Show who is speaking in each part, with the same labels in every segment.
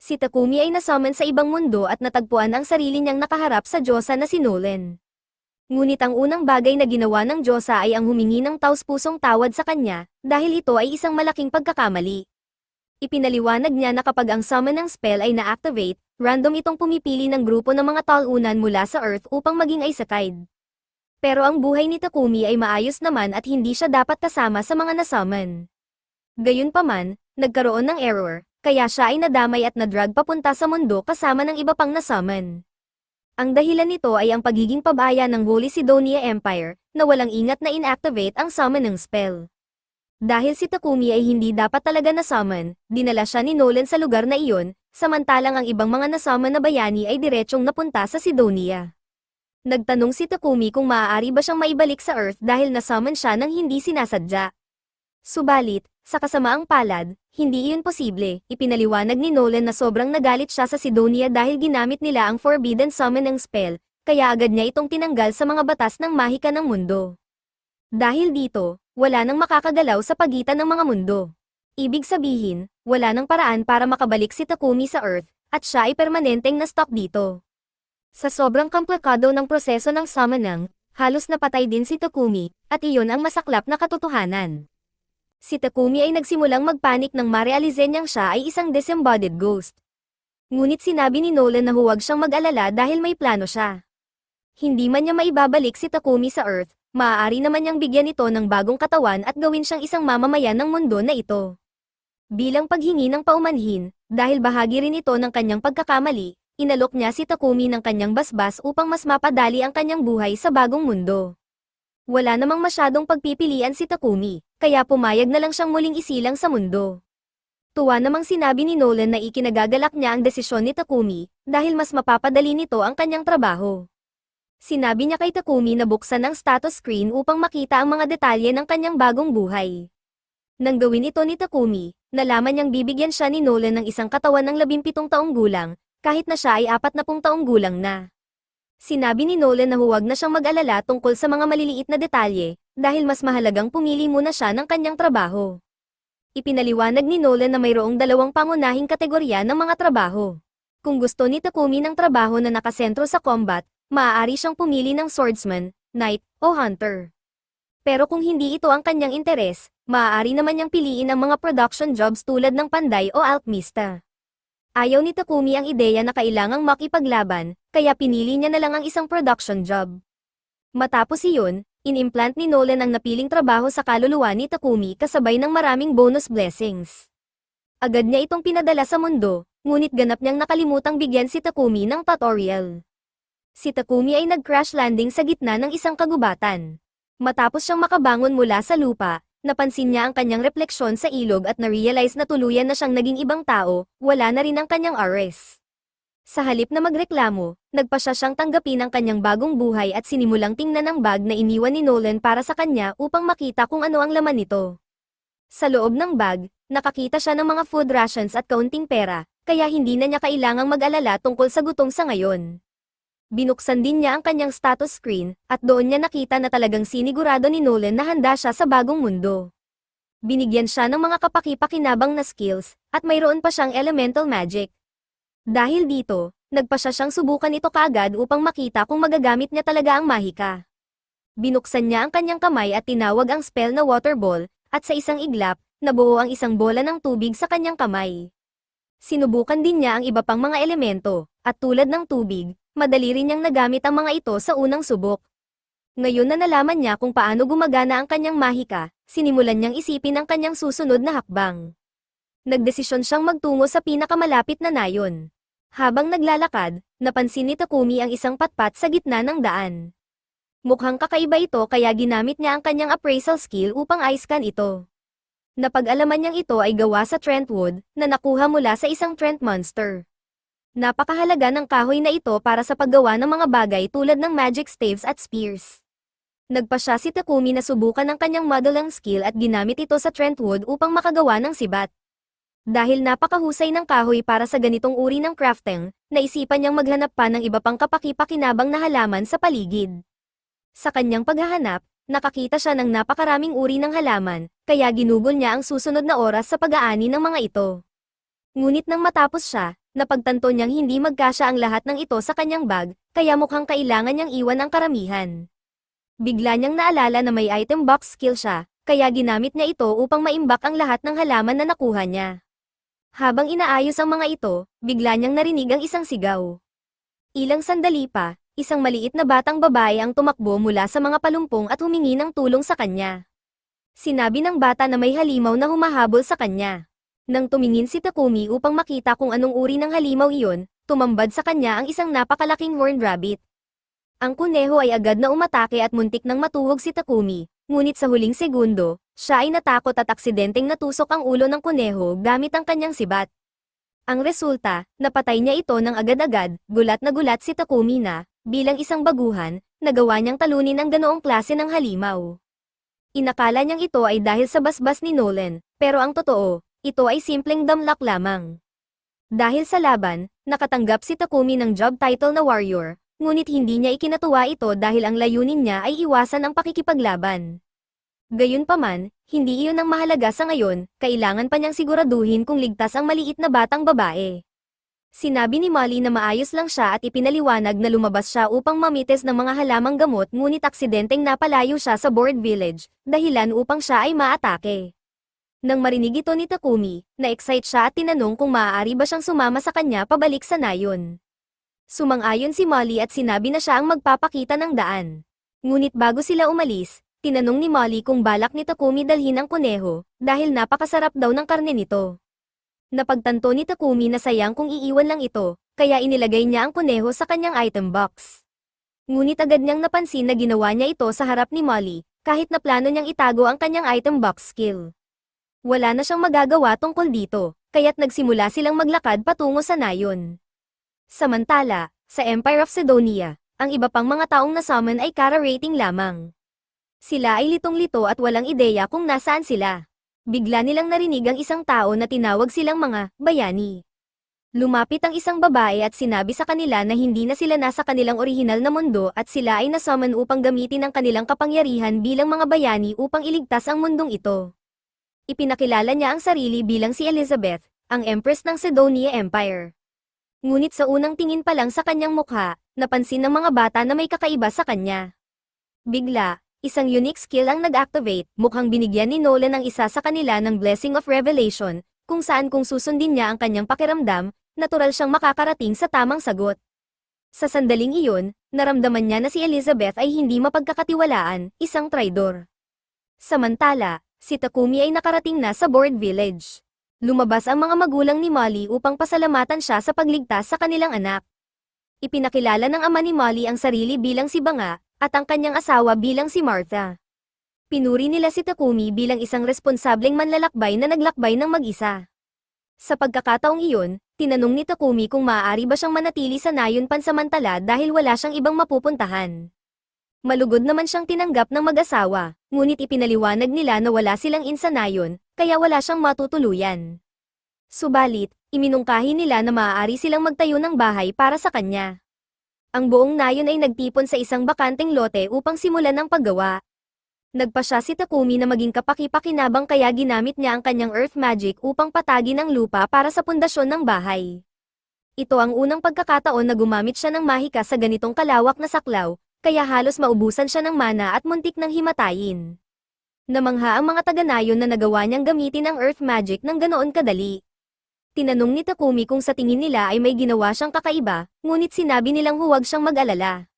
Speaker 1: Si Takumi ay nasummon sa ibang mundo at natagpuan ang sarili niyang nakaharap sa Diyosa na si Nolan. Ngunit ang unang bagay na ginawa ng Diyosa ay ang humingi ng taus-pusong tawad sa kanya, dahil ito ay isang malaking pagkakamali. Ipinaliwanag niya na kapag ang summon ng spell ay na-activate, random itong pumipili ng grupo ng mga talunan mula sa Earth upang maging Isekai'd. Pero ang buhay ni Takumi ay maayos naman at hindi siya dapat kasama sa mga nasummon. Gayunpaman, nagkaroon ng error, kaya siya ay nadamay at nadrag papunta sa mundo kasama ng iba pang nasummon. Ang dahilan nito ay ang pagiging pabaya ng Holy Sidonia Empire, na walang ingat na inactivate ang summoning spell. Dahil si Takumi ay hindi dapat talaga na-summon, dinala siya ni Nolan sa lugar na iyon, samantalang ang ibang mga na-summon na bayani ay diretsyong napunta sa Sidonia. Nagtanong si Takumi kung maaari ba siyang maibalik sa Earth dahil na-summon siya nang hindi sinasadya. Subalit, sa kasamaang palad, hindi iyon posible. Ipinaliwanag ni Nolan na sobrang nagalit siya sa Sidonia dahil ginamit nila ang Forbidden Summoning Spell, kaya agad niya itong tinanggal sa mga batas ng mahika ng mundo. Dahil dito, wala nang makakagalaw sa pagitan ng mga mundo. Ibig sabihin, wala nang paraan para makabalik si Takumi sa Earth, at siya ay permanenteng na-stuck dito. Sa sobrang komplikado ng proseso ng summoning, halos napatay din si Takumi, at iyon ang masaklap na katotohanan. Si Takumi ay nagsimulang magpanik nang marealize niyang siya ay isang disembodied ghost. Ngunit sinabi ni Nolan na huwag siyang mag-alala dahil may plano siya. Hindi man niya maibabalik si Takumi sa Earth, maaari naman niyang bigyan ito ng bagong katawan at gawin siyang isang mamamayan ng mundo na ito. Bilang paghingi ng paumanhin, dahil bahagi rin ito ng kanyang pagkakamali, inalok niya si Takumi ng kanyang basbas upang mas mapadali ang kanyang buhay sa bagong mundo. Wala namang masyadong pagpipilian si Takumi, kaya pumayag na lang siyang muling isilang sa mundo. Tuwa namang sinabi ni Nolan na ikinagagalak niya ang desisyon ni Takumi, dahil mas mapapadali nito ang kanyang trabaho. Sinabi niya kay Takumi na buksan ang status screen upang makita ang mga detalye ng kanyang bagong buhay. Nang gawin ito ni Takumi, nalaman niyang bibigyan siya ni Nolan ng isang katawan ng 17 taong gulang, kahit na siya ay 40 taong gulang na. Sinabi ni Nolan na huwag na siyang mag-alala tungkol sa mga maliliit na detalye, dahil mas mahalagang pumili muna siya ng kanyang trabaho. Ipinaliwanag ni Nolan na mayroong dalawang pangunahing kategorya ng mga trabaho. Kung gusto ni Takumi ng trabaho na nakasentro sa combat, maaari siyang pumili ng swordsman, knight, o hunter. Pero kung hindi ito ang kanyang interes, maaari naman niyang piliin ang mga production jobs tulad ng panday o alchemista. Ayaw ni Takumi ang ideya na kailangang makipaglaban, kaya pinili niya na lang ang isang production job. Matapos iyon, inimplant ni Nolan ang napiling trabaho sa kaluluwa ni Takumi kasabay ng maraming bonus blessings. Agad niya itong pinadala sa mundo, ngunit ganap niyang nakalimutang bigyan si Takumi ng tutorial. Si Takumi ay nag-crash landing sa gitna ng isang kagubatan. Matapos siyang makabangon mula sa lupa, napansin niya ang kanyang refleksyon sa ilog at na-realize na tuluyan na siyang naging ibang tao, wala na rin ang kanyang aura. Sa halip na magreklamo, nagpasya siyang tanggapin ang kanyang bagong buhay at sinimulang tingnan ang bag na iniwan ni Nolan para sa kanya upang makita kung ano ang laman nito. Sa loob ng bag, nakakita siya ng mga food rations at kaunting pera, kaya hindi na niya kailangang mag-alala tungkol sa gutom sa ngayon. Binuksan din niya ang kanyang status screen, at doon niya nakita na talagang sinigurado ni Nolan na handa siya sa bagong mundo. Binigyan siya ng mga kapaki-pakinabang na skills, at mayroon pa siyang elemental magic. Dahil dito, nagpasya siyang subukan ito kaagad upang makita kung magagamit niya talaga ang mahika. Binuksan niya ang kanyang kamay at tinawag ang spell na water ball, at sa isang iglap, nabuo ang isang bola ng tubig sa kanyang kamay. Sinubukan din niya ang iba pang mga elemento, at tulad ng tubig, madali rin niyang nagamit ang mga ito sa unang subok. Ngayon na nalaman niya kung paano gumagana ang kanyang mahika, sinimulan niyang isipin ang kanyang susunod na hakbang. Nagdesisyon siyang magtungo sa pinakamalapit na nayon. Habang naglalakad, napansin ni Takumi ang isang patpat sa gitna ng daan. Mukhang kakaiba ito kaya ginamit niya ang kanyang appraisal skill upang i-scan ito. Napag-alaman niyang ito ay gawa sa Trentwood, na nakuha mula sa isang Trent monster. Napakahalaga ng kahoy na ito para sa paggawa ng mga bagay tulad ng magic staves at spears. Nagpasya si Takumi na subukan ang kanyang modeling skill at ginamit ito sa Trentwood upang makagawa ng sibat. Dahil napakahusay ng kahoy para sa ganitong uri ng crafting, naisipan niyang maghanap pa ng iba pang kapaki-pakinabang na halaman sa paligid. Sa kanyang paghahanap, nakakita siya ng napakaraming uri ng halaman, kaya ginugol niya ang susunod na oras sa pag-aani ng mga ito. Ngunit nang matapos siya, Napagtanto niyang hindi magkasya ang lahat ng ito sa kanyang bag, kaya mukhang kailangan niyang iwan ang karamihan. Bigla niyang naalala na may item box skill siya, kaya ginamit niya ito upang maimbak ang lahat ng halaman na nakuha niya. Habang inaayos ang mga ito, bigla niyang narinig ang isang sigaw. Ilang sandali pa, isang maliit na batang babae ang tumakbo mula sa mga palumpong at humingi ng tulong sa kanya. Sinabi ng bata na may halimaw na humahabol sa kanya. Nang tumingin si Takumi upang makita kung anong uri ng halimaw iyon, tumambad sa kanya ang isang napakalaking horned rabbit. Ang kuneho ay agad na umatake at muntik nang matuhog si Takumi, ngunit sa huling segundo, siya ay natakot at aksidenteng natusok ang ulo ng kuneho gamit ang kanyang sibat. Ang resulta, napatay niya ito ng agad-agad, gulat na gulat si Takumi na, bilang isang baguhan, nagawa niyang talunin ang ganoong klase ng halimaw. Inakala niyang ito ay dahil sa basbas ni Nolan, pero ang totoo, ito ay simpleng damlak lamang. Dahil sa laban, nakatanggap si Takumi ng job title na warrior, ngunit hindi niya ikinatuwa ito dahil ang layunin niya ay iwasan ang pakikipaglaban. Gayunpaman, hindi iyon ang mahalaga sa ngayon, kailangan pa niyang siguraduhin kung ligtas ang maliit na batang babae. Sinabi ni Molly na maayos lang siya at ipinaliwanag na lumabas siya upang mamites ng mga halamang gamot ngunit aksidenteng napalayo siya sa Board Village, dahilan upang siya ay maatake. Nang marinig ito ni Takumi, na-excite siya at tinanong kung maaari ba siyang sumama sa kanya pabalik sa nayon. Sumang-ayon si Molly at sinabi na siya ang magpapakita ng daan. Ngunit bago sila umalis, tinanong ni Molly kung balak ni Takumi dalhin ang kuneho, dahil napakasarap daw ng karne nito. Napagtanto ni Takumi na sayang kung iiwan lang ito, kaya inilagay niya ang kuneho sa kanyang item box. Ngunit agad niyang napansin na ginawa niya ito sa harap ni Molly, kahit na plano niyang itago ang kanyang item box skill. Wala na siyang magagawa tungkol dito, kaya't nagsimula silang maglakad patungo sa nayon. Samantala, sa Empire of Sidonia, ang iba pang mga taong nasummon ay kara-rating lamang. Sila ay litong-lito at walang ideya kung nasaan sila. Bigla nilang narinig ang isang tao na tinawag silang mga bayani. Lumapit ang isang babae at sinabi sa kanila na hindi na sila nasa kanilang orihinal na mundo at sila ay nasummon upang gamitin ang kanilang kapangyarihan bilang mga bayani upang iligtas ang mundong ito. Ipinakilala niya ang sarili bilang si Elizabeth, ang Empress ng Sidonia Empire. Ngunit sa unang tingin pa lang sa kanyang mukha, napansin ng mga bata na may kakaiba sa kanya. Bigla, isang unique skill ang nag-activate, mukhang binigyan ni Nolan ang isa sa kanila ng Blessing of Revelation, kung saan kung susundin niya ang kanyang pakiramdam, natural siyang makakarating sa tamang sagot. Sa sandaling iyon, naramdaman niya na si Elizabeth ay hindi mapagkakatiwalaan, isang traidor. Samantala, si Takumi ay nakarating na sa Board Village. Lumabas ang mga magulang ni Molly upang pasalamatan siya sa pagligtas sa kanilang anak. Ipinakilala ng ama ni Molly ang sarili bilang si Banga, at ang kanyang asawa bilang si Martha. Pinuri nila si Takumi bilang isang responsableng manlalakbay na naglakbay ng mag-isa. Sa pagkakataong iyon, tinanong ni Takumi kung maaari ba siyang manatili sa nayon pansamantala dahil wala siyang ibang mapupuntahan. Malugod naman siyang tinanggap ng mag-asawa, ngunit ipinaliwanag nila na wala silang in sa nayon, kaya wala siyang matutuluyan. Subalit, iminungkahi nila na maaari silang magtayo ng bahay para sa kanya. Ang buong nayon ay nagtipon sa isang bakanteng lote upang simulan ang paggawa. Nagpasya si Takumi na maging kapaki-pakinabang kaya ginamit niya ang kanyang earth magic upang patagin ang lupa para sa pundasyon ng bahay. Ito ang unang pagkakataon na gumamit siya ng mahika sa ganitong kalawak na saklaw, kaya halos maubusan siya ng mana at muntik ng himatayin. Namangha ang mga taga-nayon na nagawa niyang gamitin ang earth magic ng ganoon kadali. Tinanong ni Takumi kung sa tingin nila ay may ginawa siyang kakaiba, ngunit sinabi nilang huwag siyang mag-alala.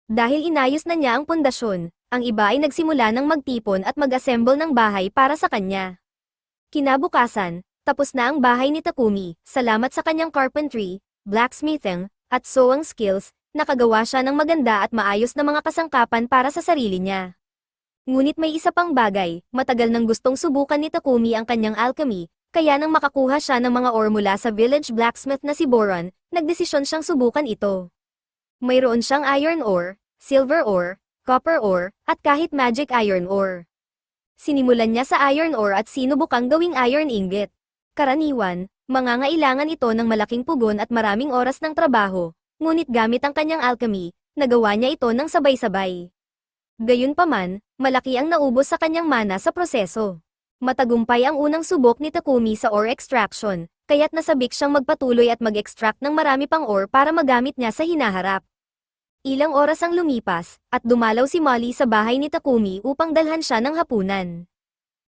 Speaker 1: Dahil inayos na niya ang pundasyon, ang iba ay nagsimula ng magtipon at mag-assemble ng bahay para sa kanya. Kinabukasan, tapos na ang bahay ni Takumi, salamat sa kanyang carpentry, blacksmithing, at sewing skills, nakagawa siya ng maganda at maayos na mga kasangkapan para sa sarili niya. Ngunit may isa pang bagay, matagal nang gustong subukan ni Takumi ang kanyang alchemy, kaya nang makakuha siya ng mga ore mula sa village blacksmith na si Boron, nagdesisyon siyang subukan ito. Mayroon siyang iron ore, silver ore, copper ore, at kahit magic iron ore. Sinimulan niya sa iron ore at sinubukang gawing iron ingot. Karaniwan, mangangailangan ito ng malaking pugon at maraming oras ng trabaho, ngunit gamit ang kanyang alchemy, nagawa niya ito ng sabay-sabay. Gayunpaman, malaki ang naubos sa kanyang mana sa proseso. Matagumpay ang unang subok ni Takumi sa ore extraction, kaya't nasabik siyang magpatuloy at mag-extract ng marami pang ore para magamit niya sa hinaharap. Ilang oras ang lumipas, at dumalaw si Molly sa bahay ni Takumi upang dalhan siya ng hapunan.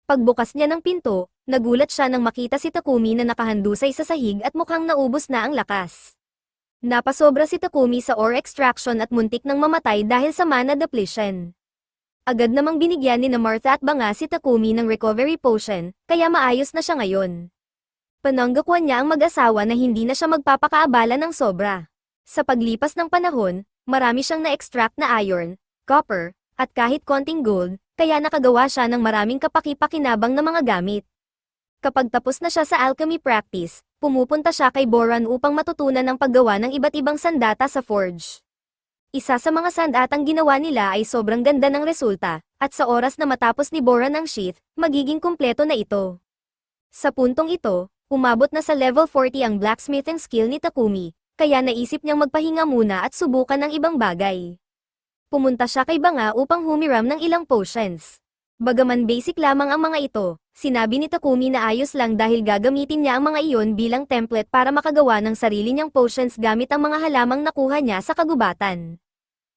Speaker 1: Pagbukas niya ng pinto, nagulat siya nang makita si Takumi na nakahandusay sa sahig at mukhang naubos na ang lakas. Napasobra si Takumi sa ore extraction at muntik nang mamatay dahil sa mana depletion. Agad namang binigyan ni na Martha at Banga si Takumi ng recovery potion, kaya maayos na siya ngayon. Pananggakwan niya ang mag-asawa na hindi na siya magpapakaabala ng sobra. Sa paglipas ng panahon, marami siyang na-extract na iron, copper, at kahit konting gold, kaya nakagawa siya ng maraming kapaki-pakinabang na mga gamit. Kapag tapos na siya sa alchemy practice, pumupunta siya kay Boran upang matutunan ang paggawa ng iba't ibang sandata sa forge. Isa sa mga sandatang ginawa nila ay sobrang ganda ng resulta, at sa oras na matapos ni Boran ang sheath, magiging kumpleto na ito. Sa puntong ito, umabot na sa level 40 ang blacksmithing skill ni Takumi, kaya naisip niyang magpahinga muna at subukan ng ibang bagay. Pumunta siya kay Banga upang humiram ng ilang potions. Bagaman basic lamang ang mga ito, sinabi ni Takumi na ayos lang dahil gagamitin niya ang mga iyon bilang template para makagawa ng sarili niyang potions gamit ang mga halamang nakuha niya sa kagubatan.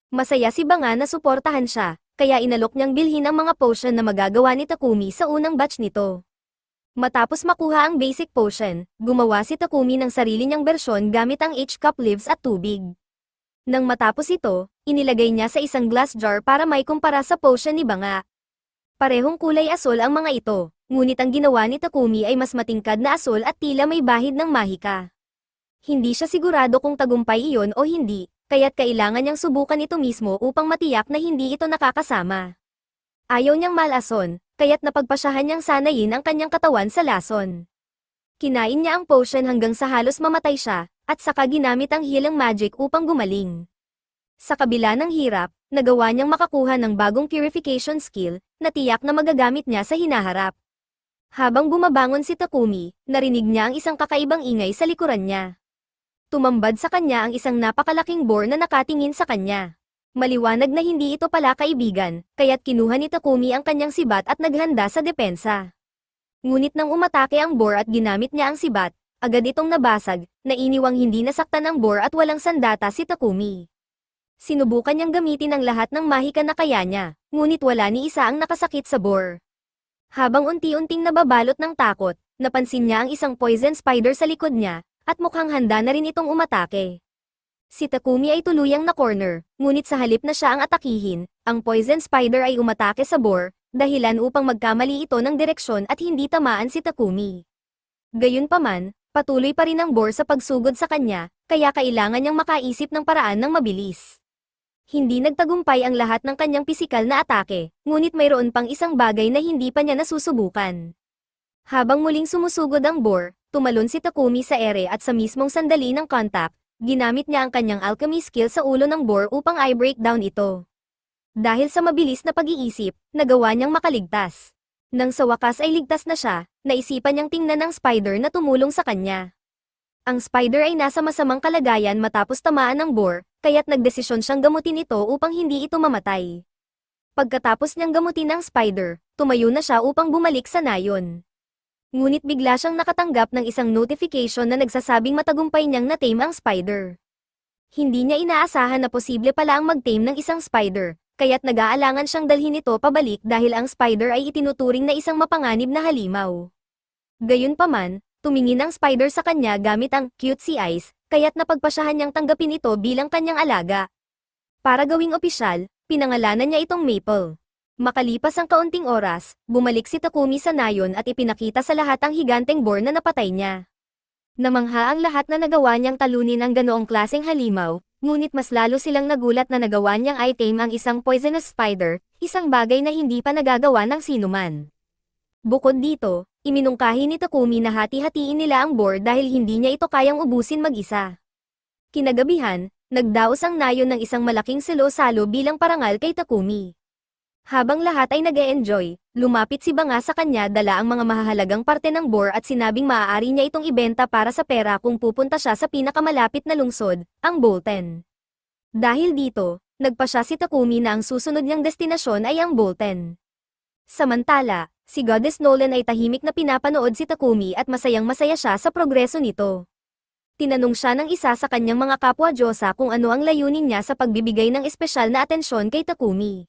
Speaker 1: Masaya si Banga na suportahan siya, kaya inalok niyang bilhin ang mga potion na magagawa ni Takumi sa unang batch nito. Matapos makuha ang basic potion, gumawa si Takumi ng sarili niyang bersyon gamit ang H-cup leaves at tubig. Nang matapos ito, inilagay niya sa isang glass jar para may kumpara sa potion ni Banga. Parehong kulay asul ang mga ito, ngunit ang ginawa ni Takumi ay mas matingkad na asul at tila may bahid ng mahika. Hindi siya sigurado kung tagumpay iyon o hindi, kaya't kailangan niyang subukan ito mismo upang matiyak na hindi ito nakakasama. Ayaw niyang malason, kaya't napagpasyahan niyang sanayin ang kanyang katawan sa lason. Kinain niya ang potion hanggang sa halos mamatay siya, at saka ginamit ang healing magic upang gumaling. Sa kabila ng hirap, nagawa niyang makakuha ng bagong purification skill, na tiyak na magagamit niya sa hinaharap. Habang bumabangon si Takumi, narinig niya ang isang kakaibang ingay sa likuran niya. Tumambad sa kanya ang isang napakalaking boar na nakatingin sa kanya. Maliwanag na hindi ito pala kaibigan, kaya't kinuha ni Takumi ang kanyang sibat at naghanda sa depensa. Ngunit nang umatake ang boar at ginamit niya ang sibat, agad itong nabasag, na iniwang hindi nasaktan ang boar at walang sandata si Takumi. Sinubukan niyang gamitin ang lahat ng mahika na kaya niya, ngunit wala ni isa ang nakasakit sa boar. Habang unti-unting nababalot ng takot, napansin niya ang isang poison spider sa likod niya, at mukhang handa na rin itong umatake. Si Takumi ay tuluyang na-corner, ngunit sa halip na siya ang atakihin, ang poison spider ay umatake sa boar, dahilan upang magkamali ito ng direksyon at hindi tamaan si Takumi. Gayunpaman, patuloy pa rin ang boar sa pagsugod sa kanya, kaya kailangan niyang makaisip ng paraan ng mabilis. Hindi nagtagumpay ang lahat ng kanyang pisikal na atake, ngunit mayroon pang isang bagay na hindi pa niya nasusubukan. Habang muling sumusugod ang boar, tumalon si Takumi sa ere at sa mismong sandali ng contact, ginamit niya ang kanyang alchemy skill sa ulo ng boar upang i-break down ito. Dahil sa mabilis na pag-iisip, nagawa niyang makaligtas. Nang sa wakas ay ligtas na siya, naisipan niyang tingnan ang spider na tumulong sa kanya. Ang spider ay nasa masamang kalagayan matapos tamaan ng boar, kaya't nagdesisyon siyang gamutin ito upang hindi ito mamatay. Pagkatapos niyang gamutin ang spider, tumayo na siya upang bumalik sa nayon. Ngunit bigla siyang nakatanggap ng isang notification na nagsasabing matagumpay niyang na-tame ang spider. Hindi niya inaasahan na posible pala ang mag-tame ng isang spider, kaya't nag-aalangan siyang dalhin ito pabalik dahil ang spider ay itinuturing na isang mapanganib na halimaw. Gayunpaman, tumingin ang spider sa kanya gamit ang cutesy eyes, kaya't napagpasyahan niyang tanggapin ito bilang kanyang alaga. Para gawing opisyal, pinangalanan niya itong Maple. Makalipas ang kaunting oras, bumalik si Takumi sa nayon at ipinakita sa lahat ang higanteng boar na napatay niya. Namangha ang lahat na nagawa niyang talunin ang ganoong klaseng halimaw, ngunit mas lalo silang nagulat na nagawa niyang i-tame ang isang poisonous spider, isang bagay na hindi pa nagagawa ng sinuman. Bukod dito, iminungkahi ni Takumi na hati-hatiin nila ang boar dahil hindi niya ito kayang ubusin mag-isa. Kinagabihan, nagdaos ang nayon ng isang malaking salo-salo bilang parangal kay Takumi. Habang lahat ay nag-e-enjoy, lumapit si Banga sa kanya dala ang mga mahahalagang parte ng boar at sinabing maaari niya itong ibenta para sa pera kung pupunta siya sa pinakamalapit na lungsod, ang Bolten. Dahil dito, nagpa siya si Takumi na ang susunod niyang destinasyon ay ang Bolten. Samantala, Si Goddess Nolan ay tahimik na pinapanood si Takumi at masayang-masaya siya sa progreso nito. Tinanong siya ng isa sa kanyang mga kapwa-diyosa kung ano ang layunin niya sa pagbibigay ng espesyal na atensyon kay Takumi.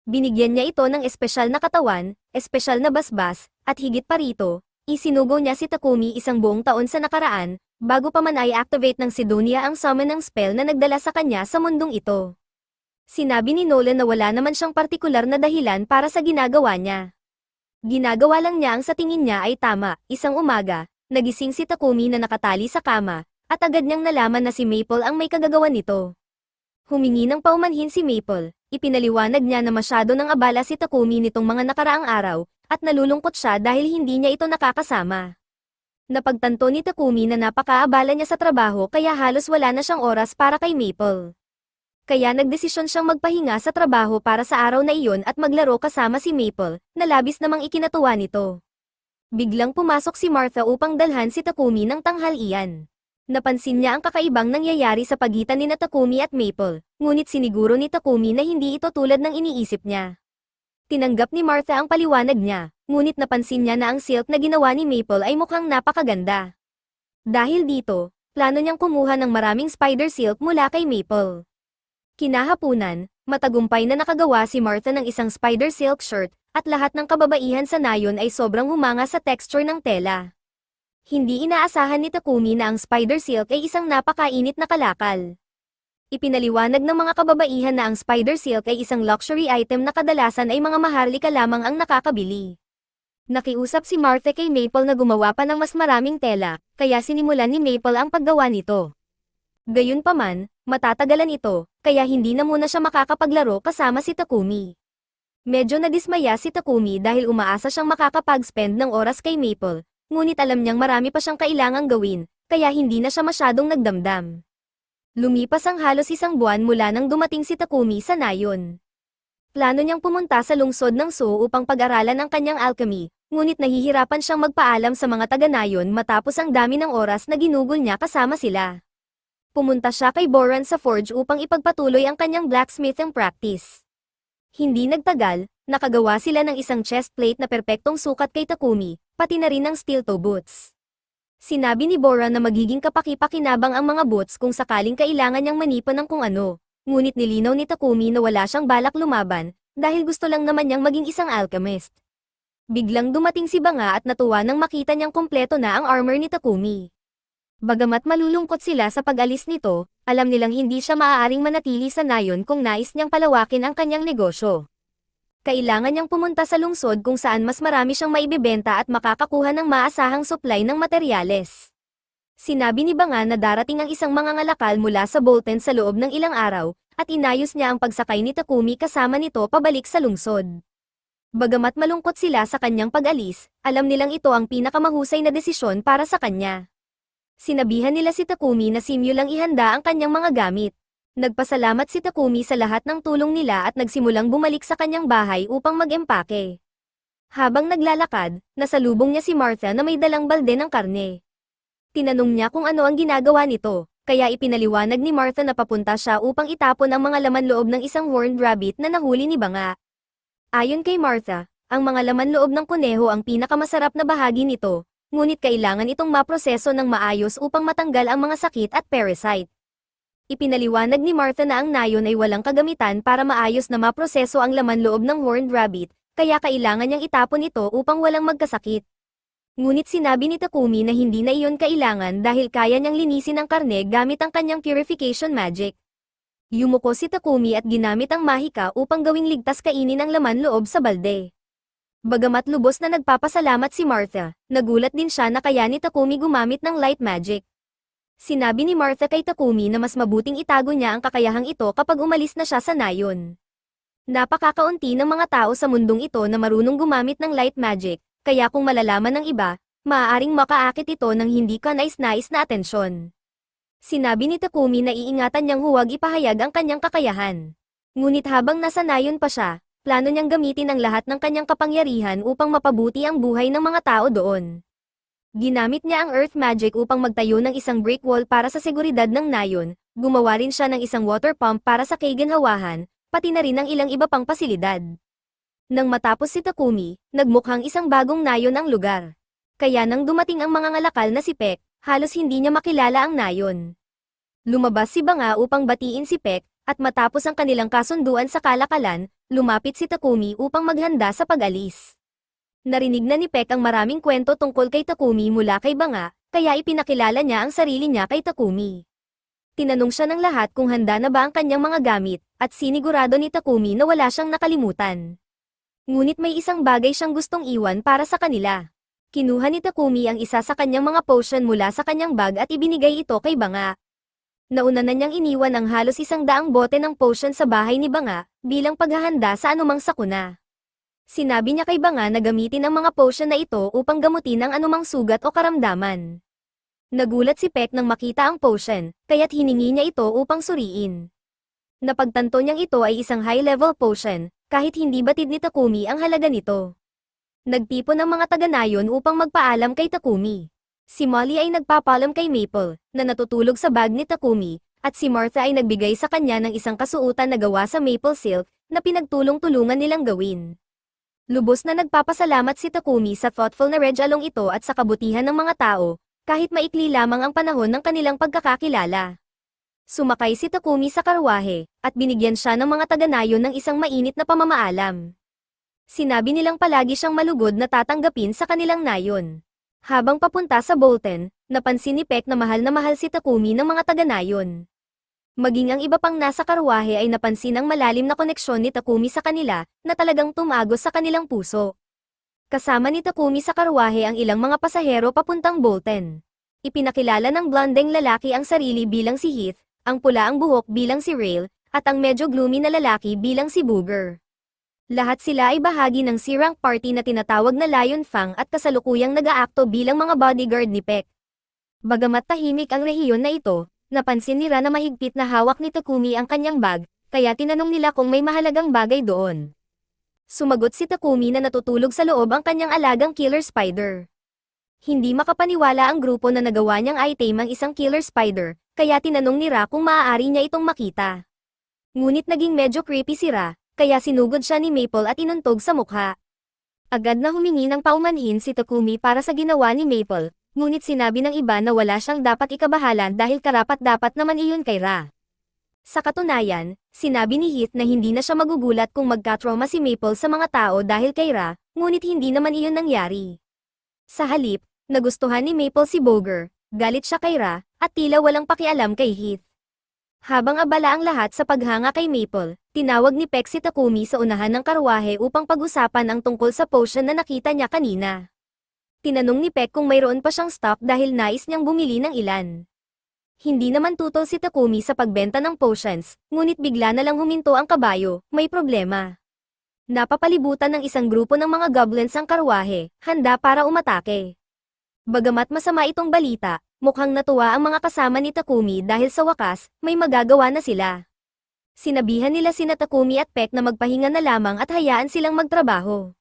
Speaker 1: Binigyan niya ito ng espesyal na katawan, espesyal na basbas, at higit pa rito, isinugo niya si Takumi isang buong taon sa nakaraan, bago pa man ay activate ng Sidonia ang summon ng spell na nagdala sa kanya sa mundong ito. Sinabi ni Nolan na wala naman siyang partikular na dahilan para sa ginagawa niya. Ginagawa lang niya ang sa tingin niya ay tama. Isang umaga, nagising si Takumi na nakatali sa kama, at agad niyang nalaman na si Maple ang may kagagawan nito. Humingi ng paumanhin si Maple, ipinaliwanag niya na masyado nang abala si Takumi nitong mga nakaraang araw, at nalulungkot siya dahil hindi niya ito nakakasama. Napagtanto ni Takumi na napakaabala niya sa trabaho kaya halos wala na siyang oras para kay Maple. Kaya nagdesisyon siyang magpahinga sa trabaho para sa araw na iyon at maglaro kasama si Maple, na labis namang ikinatuwa nito. Biglang pumasok si Martha upang dalhan si Takumi ng tanghalian. Napansin niya ang kakaibang nangyayari sa pagitan ni Takumi at Maple, ngunit siniguro ni Takumi na hindi ito tulad ng iniisip niya. Tinanggap ni Martha ang paliwanag niya, ngunit napansin niya na ang silk na ginawa ni Maple ay mukhang napakaganda. Dahil dito, plano niyang kumuha ng maraming spider silk mula kay Maple. Kinahapunan, matagumpay na nakagawa si Martha ng isang spider silk shirt, at lahat ng kababaihan sa nayon ay sobrang humanga sa texture ng tela. Hindi inaasahan ni Takumi na ang spider silk ay isang napakainit na kalakal. Ipinaliwanag ng mga kababaihan na ang spider silk ay isang luxury item na kadalasan ay mga maharlika lamang ang nakakabili. Nakiusap si Martha kay Maple na gumawa pa ng mas maraming tela, kaya sinimulan ni Maple ang paggawa nito. Gayunpaman, matatagalan ito, kaya hindi na muna siya makakapaglaro kasama si Takumi. Medyo nadismaya si Takumi dahil umaasa siyang makakapag-spend ng oras kay Maple, ngunit alam niyang marami pa siyang kailangang gawin, kaya hindi na siya masyadong nagdamdam. Lumipas ang halos isang buwan mula nang dumating si Takumi sa nayon. Plano niyang pumunta sa lungsod ng Seoul upang pag-aralan ang kanyang alchemy, ngunit nahihirapan siyang magpaalam sa mga taga-nayon matapos ang dami ng oras na ginugol niya kasama sila. Pumunta siya kay Boran sa forge upang ipagpatuloy ang kanyang blacksmithing practice. Hindi nagtagal, nakagawa sila ng isang chest plate na perpektong sukat kay Takumi, pati na rin ng steel toe boots. Sinabi ni Boran na magiging kapaki-pakinabang ang mga boots kung sakaling kailangan niyang manipan ng kung ano, ngunit nilinaw ni Takumi na wala siyang balak lumaban, dahil gusto lang naman niyang maging isang alchemist. Biglang dumating si Banga at natuwa nang makita niyang kumpleto na ang armor ni Takumi. Bagamat malulungkot sila sa pag-alis nito, alam nilang hindi siya maaaring manatili sa nayon kung nais niyang palawakin ang kanyang negosyo. Kailangan niyang pumunta sa lungsod kung saan mas marami siyang maibebenta at makakakuha ng maasahang supply ng materyales. Sinabi ni Banga na darating ang isang mangangalakal mula sa Bolton sa loob ng ilang araw, at inayos niya ang pagsakay ni Takumi kasama nito pabalik sa lungsod. Bagamat malungkot sila sa kanyang pag-alis, alam nilang ito ang pinakamahusay na desisyon para sa kanya. Sinabihan nila si Takumi na simulang ihanda ang kanyang mga gamit. Nagpasalamat si Takumi sa lahat ng tulong nila at nagsimulang bumalik sa kanyang bahay upang mag-empake. Habang naglalakad, nasalubong niya si Martha na may dalang balde ng karne. Tinanong niya kung ano ang ginagawa nito, kaya ipinaliwanag ni Martha na papunta siya upang itapon ang mga laman loob ng isang horned rabbit na nahuli ni Banga. Ayon kay Martha, ang mga laman loob ng kuneho ang pinakamasarap na bahagi nito, ngunit kailangan itong maproseso ng maayos upang matanggal ang mga sakit at parasite. Ipinaliwanag ni Martha na ang nayon ay walang kagamitan para maayos na maproseso ang laman loob ng horned rabbit, kaya kailangan niyang itapon ito upang walang magkasakit. Ngunit sinabi ni Takumi na hindi na iyon kailangan dahil kaya niyang linisin ang karne gamit ang kanyang purification magic. Yumuko si Takumi at ginamit ang mahika upang gawing ligtas kainin ang laman loob sa balde. Bagamat lubos na nagpapasalamat si Martha, nagulat din siya na kaya ni Takumi gumamit ng light magic. Sinabi ni Martha kay Takumi na mas mabuting itago niya ang kakayahang ito kapag umalis na siya sa nayon. Napakakaunti ng mga tao sa mundong ito na marunong gumamit ng light magic, kaya kung malalaman ng iba, maaaring makaakit ito ng hindi kanais-nais na atensyon. Sinabi ni Takumi na iingatan niyang huwag ipahayag ang kanyang kakayahan. Ngunit habang nasa nayon pa siya, plano niyang gamitin ang lahat ng kanyang kapangyarihan upang mapabuti ang buhay ng mga tao doon. Ginamit niya ang earth magic upang magtayo ng isang brick wall para sa seguridad ng nayon, gumawa rin siya ng isang water pump para sa kaiganhawahan, pati na rin ang ilang iba pang pasilidad. Nang matapos si Takumi, nagmukhang isang bagong nayon ang lugar. Kaya nang dumating ang mga ngalakal na si Pek, halos hindi niya makilala ang nayon. Lumabas si Banga upang batiin si Pek, at matapos ang kanilang kasunduan sa kalakalan, lumapit si Takumi upang maghanda sa pag-alis. Narinig na ni Pek ang maraming kwento tungkol kay Takumi mula kay Banga, kaya ipinakilala niya ang sarili niya kay Takumi. Tinanong siya ng lahat kung handa na ba ang kanyang mga gamit, at sinigurado ni Takumi na wala siyang nakalimutan. Ngunit may isang bagay siyang gustong iwan para sa kanila. Kinuha ni Takumi ang isa sa kanyang mga potion mula sa kanyang bag at ibinigay ito kay Banga. Nauna na niyang iniwan ang halos 100 bote ng potion sa bahay ni Banga, bilang paghahanda sa anumang sakuna. Sinabi niya kay Banga na gamitin ang mga potion na ito upang gamutin ang anumang sugat o karamdaman. Nagulat si Pek nang makita ang potion, kaya't hiningi niya ito upang suriin. Napagtanto niyang ito ay isang high-level potion, kahit hindi batid ni Takumi ang halaga nito. Nagtipon ang mga taga-nayon upang magpaalam kay Takumi. Si Molly ay nagpapaalam kay Maple, na natutulog sa bag ni Takumi, at si Martha ay nagbigay sa kanya ng isang kasuotan na gawa sa maple silk, na pinagtulong-tulungan nilang gawin. Lubos na nagpapasalamat si Takumi sa thoughtful na regalong ito at sa kabutihan ng mga tao, kahit maikli lamang ang panahon ng kanilang pagkakakilala. Sumakay si Takumi sa karwahe, at binigyan siya ng mga taga-nayon ng isang mainit na pamamaalam. Sinabi nilang palagi siyang malugod na tatanggapin sa kanilang nayon. Habang papunta sa Bolton, napansin ni Pek na mahal si Takumi ng mga taga-nayon. Maging ang iba pang nasa karwahe ay napansin ang malalim na koneksyon ni Takumi sa kanila, na talagang tumagos sa kanilang puso. Kasama ni Takumi sa karwahe ang ilang mga pasahero papuntang Bolton. Ipinakilala ng blondeng lalaki ang sarili bilang si Heath, ang pula ang buhok bilang si Rail, at ang medyo gloomy na lalaki bilang si Booger. Lahat sila ay bahagi ng C-rank party na tinatawag na Lion Fang at kasalukuyang nag-aakto bilang mga bodyguard ni Pek. Bagamat tahimik ang rehiyon na ito, napansin nila na mahigpit na hawak ni Takumi ang kanyang bag, kaya tinanong nila kung may mahalagang bagay doon. Sumagot si Takumi na natutulog sa loob ang kanyang alagang killer spider. Hindi makapaniwala ang grupo na nagawa niyang i-tame ang isang killer spider, kaya tinanong ni Ra kung maaari niya itong makita. Ngunit naging medyo creepy si Ra, kaya sinugod siya ni Maple at inuntog sa mukha. Agad na humingi ng paumanhin si Takumi para sa ginawa ni Maple, ngunit sinabi ng iba na wala siyang dapat ikabahalan dahil karapat-dapat naman iyon kay Ra. Sa katunayan, sinabi ni Heath na hindi na siya magugulat kung magka-trauma si Maple sa mga tao dahil kay Ra, ngunit hindi naman iyon nangyari. Sa halip, nagustuhan ni Maple si Booger, galit siya kay Ra, at tila walang pakialam kay Heath. Habang abala ang lahat sa paghanga kay Maple, tinawag ni Pek si Takumi sa unahan ng karwahe upang pag-usapan ang tungkol sa potion na nakita niya kanina. Tinanong ni Pek kung mayroon pa siyang stock dahil nais niyang bumili ng ilan. Hindi naman tutol si Takumi sa pagbenta ng potions, ngunit bigla na lang huminto ang kabayo, may problema. Napapalibutan ng isang grupo ng mga goblins ang karwahe, handa para umatake. Bagamat masama itong balita, mukhang natuwa ang mga kasama ni Takumi dahil sa wakas, may magagawa na sila. Sinabihan nila sina Takumi at Pek na magpahinga na lamang at hayaan silang magtrabaho.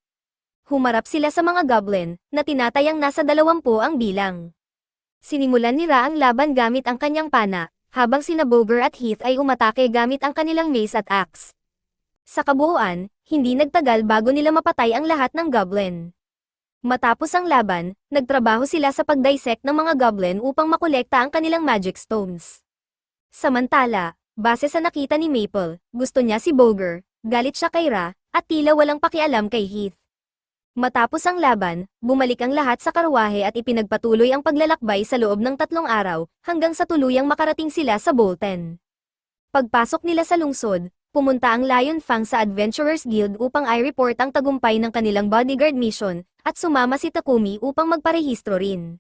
Speaker 1: Humarap sila sa mga goblin, na tinatayang nasa 20 ang bilang. Sinimulan ni Ra ang laban gamit ang kanyang pana, habang sina Booger at Heath ay umatake gamit ang kanilang mace at axe. Sa kabuuan, hindi nagtagal bago nila mapatay ang lahat ng goblin. Matapos ang laban, nagtrabaho sila sa pag-dissect ng mga goblin upang makolekta ang kanilang magic stones. Samantala, base sa nakita ni Maple, gusto niya si Booger, galit siya kay Ra, at tila walang pakialam kay Heath. Matapos ang laban, bumalik ang lahat sa karwahe at ipinagpatuloy ang paglalakbay sa loob ng 3 araw, hanggang sa tuluyang makarating sila sa Bolton. Pagpasok nila sa lungsod, pumunta ang Lion Fang sa Adventurers Guild upang i-report ang tagumpay ng kanilang bodyguard mission, at sumama si Takumi upang magparehistro rin.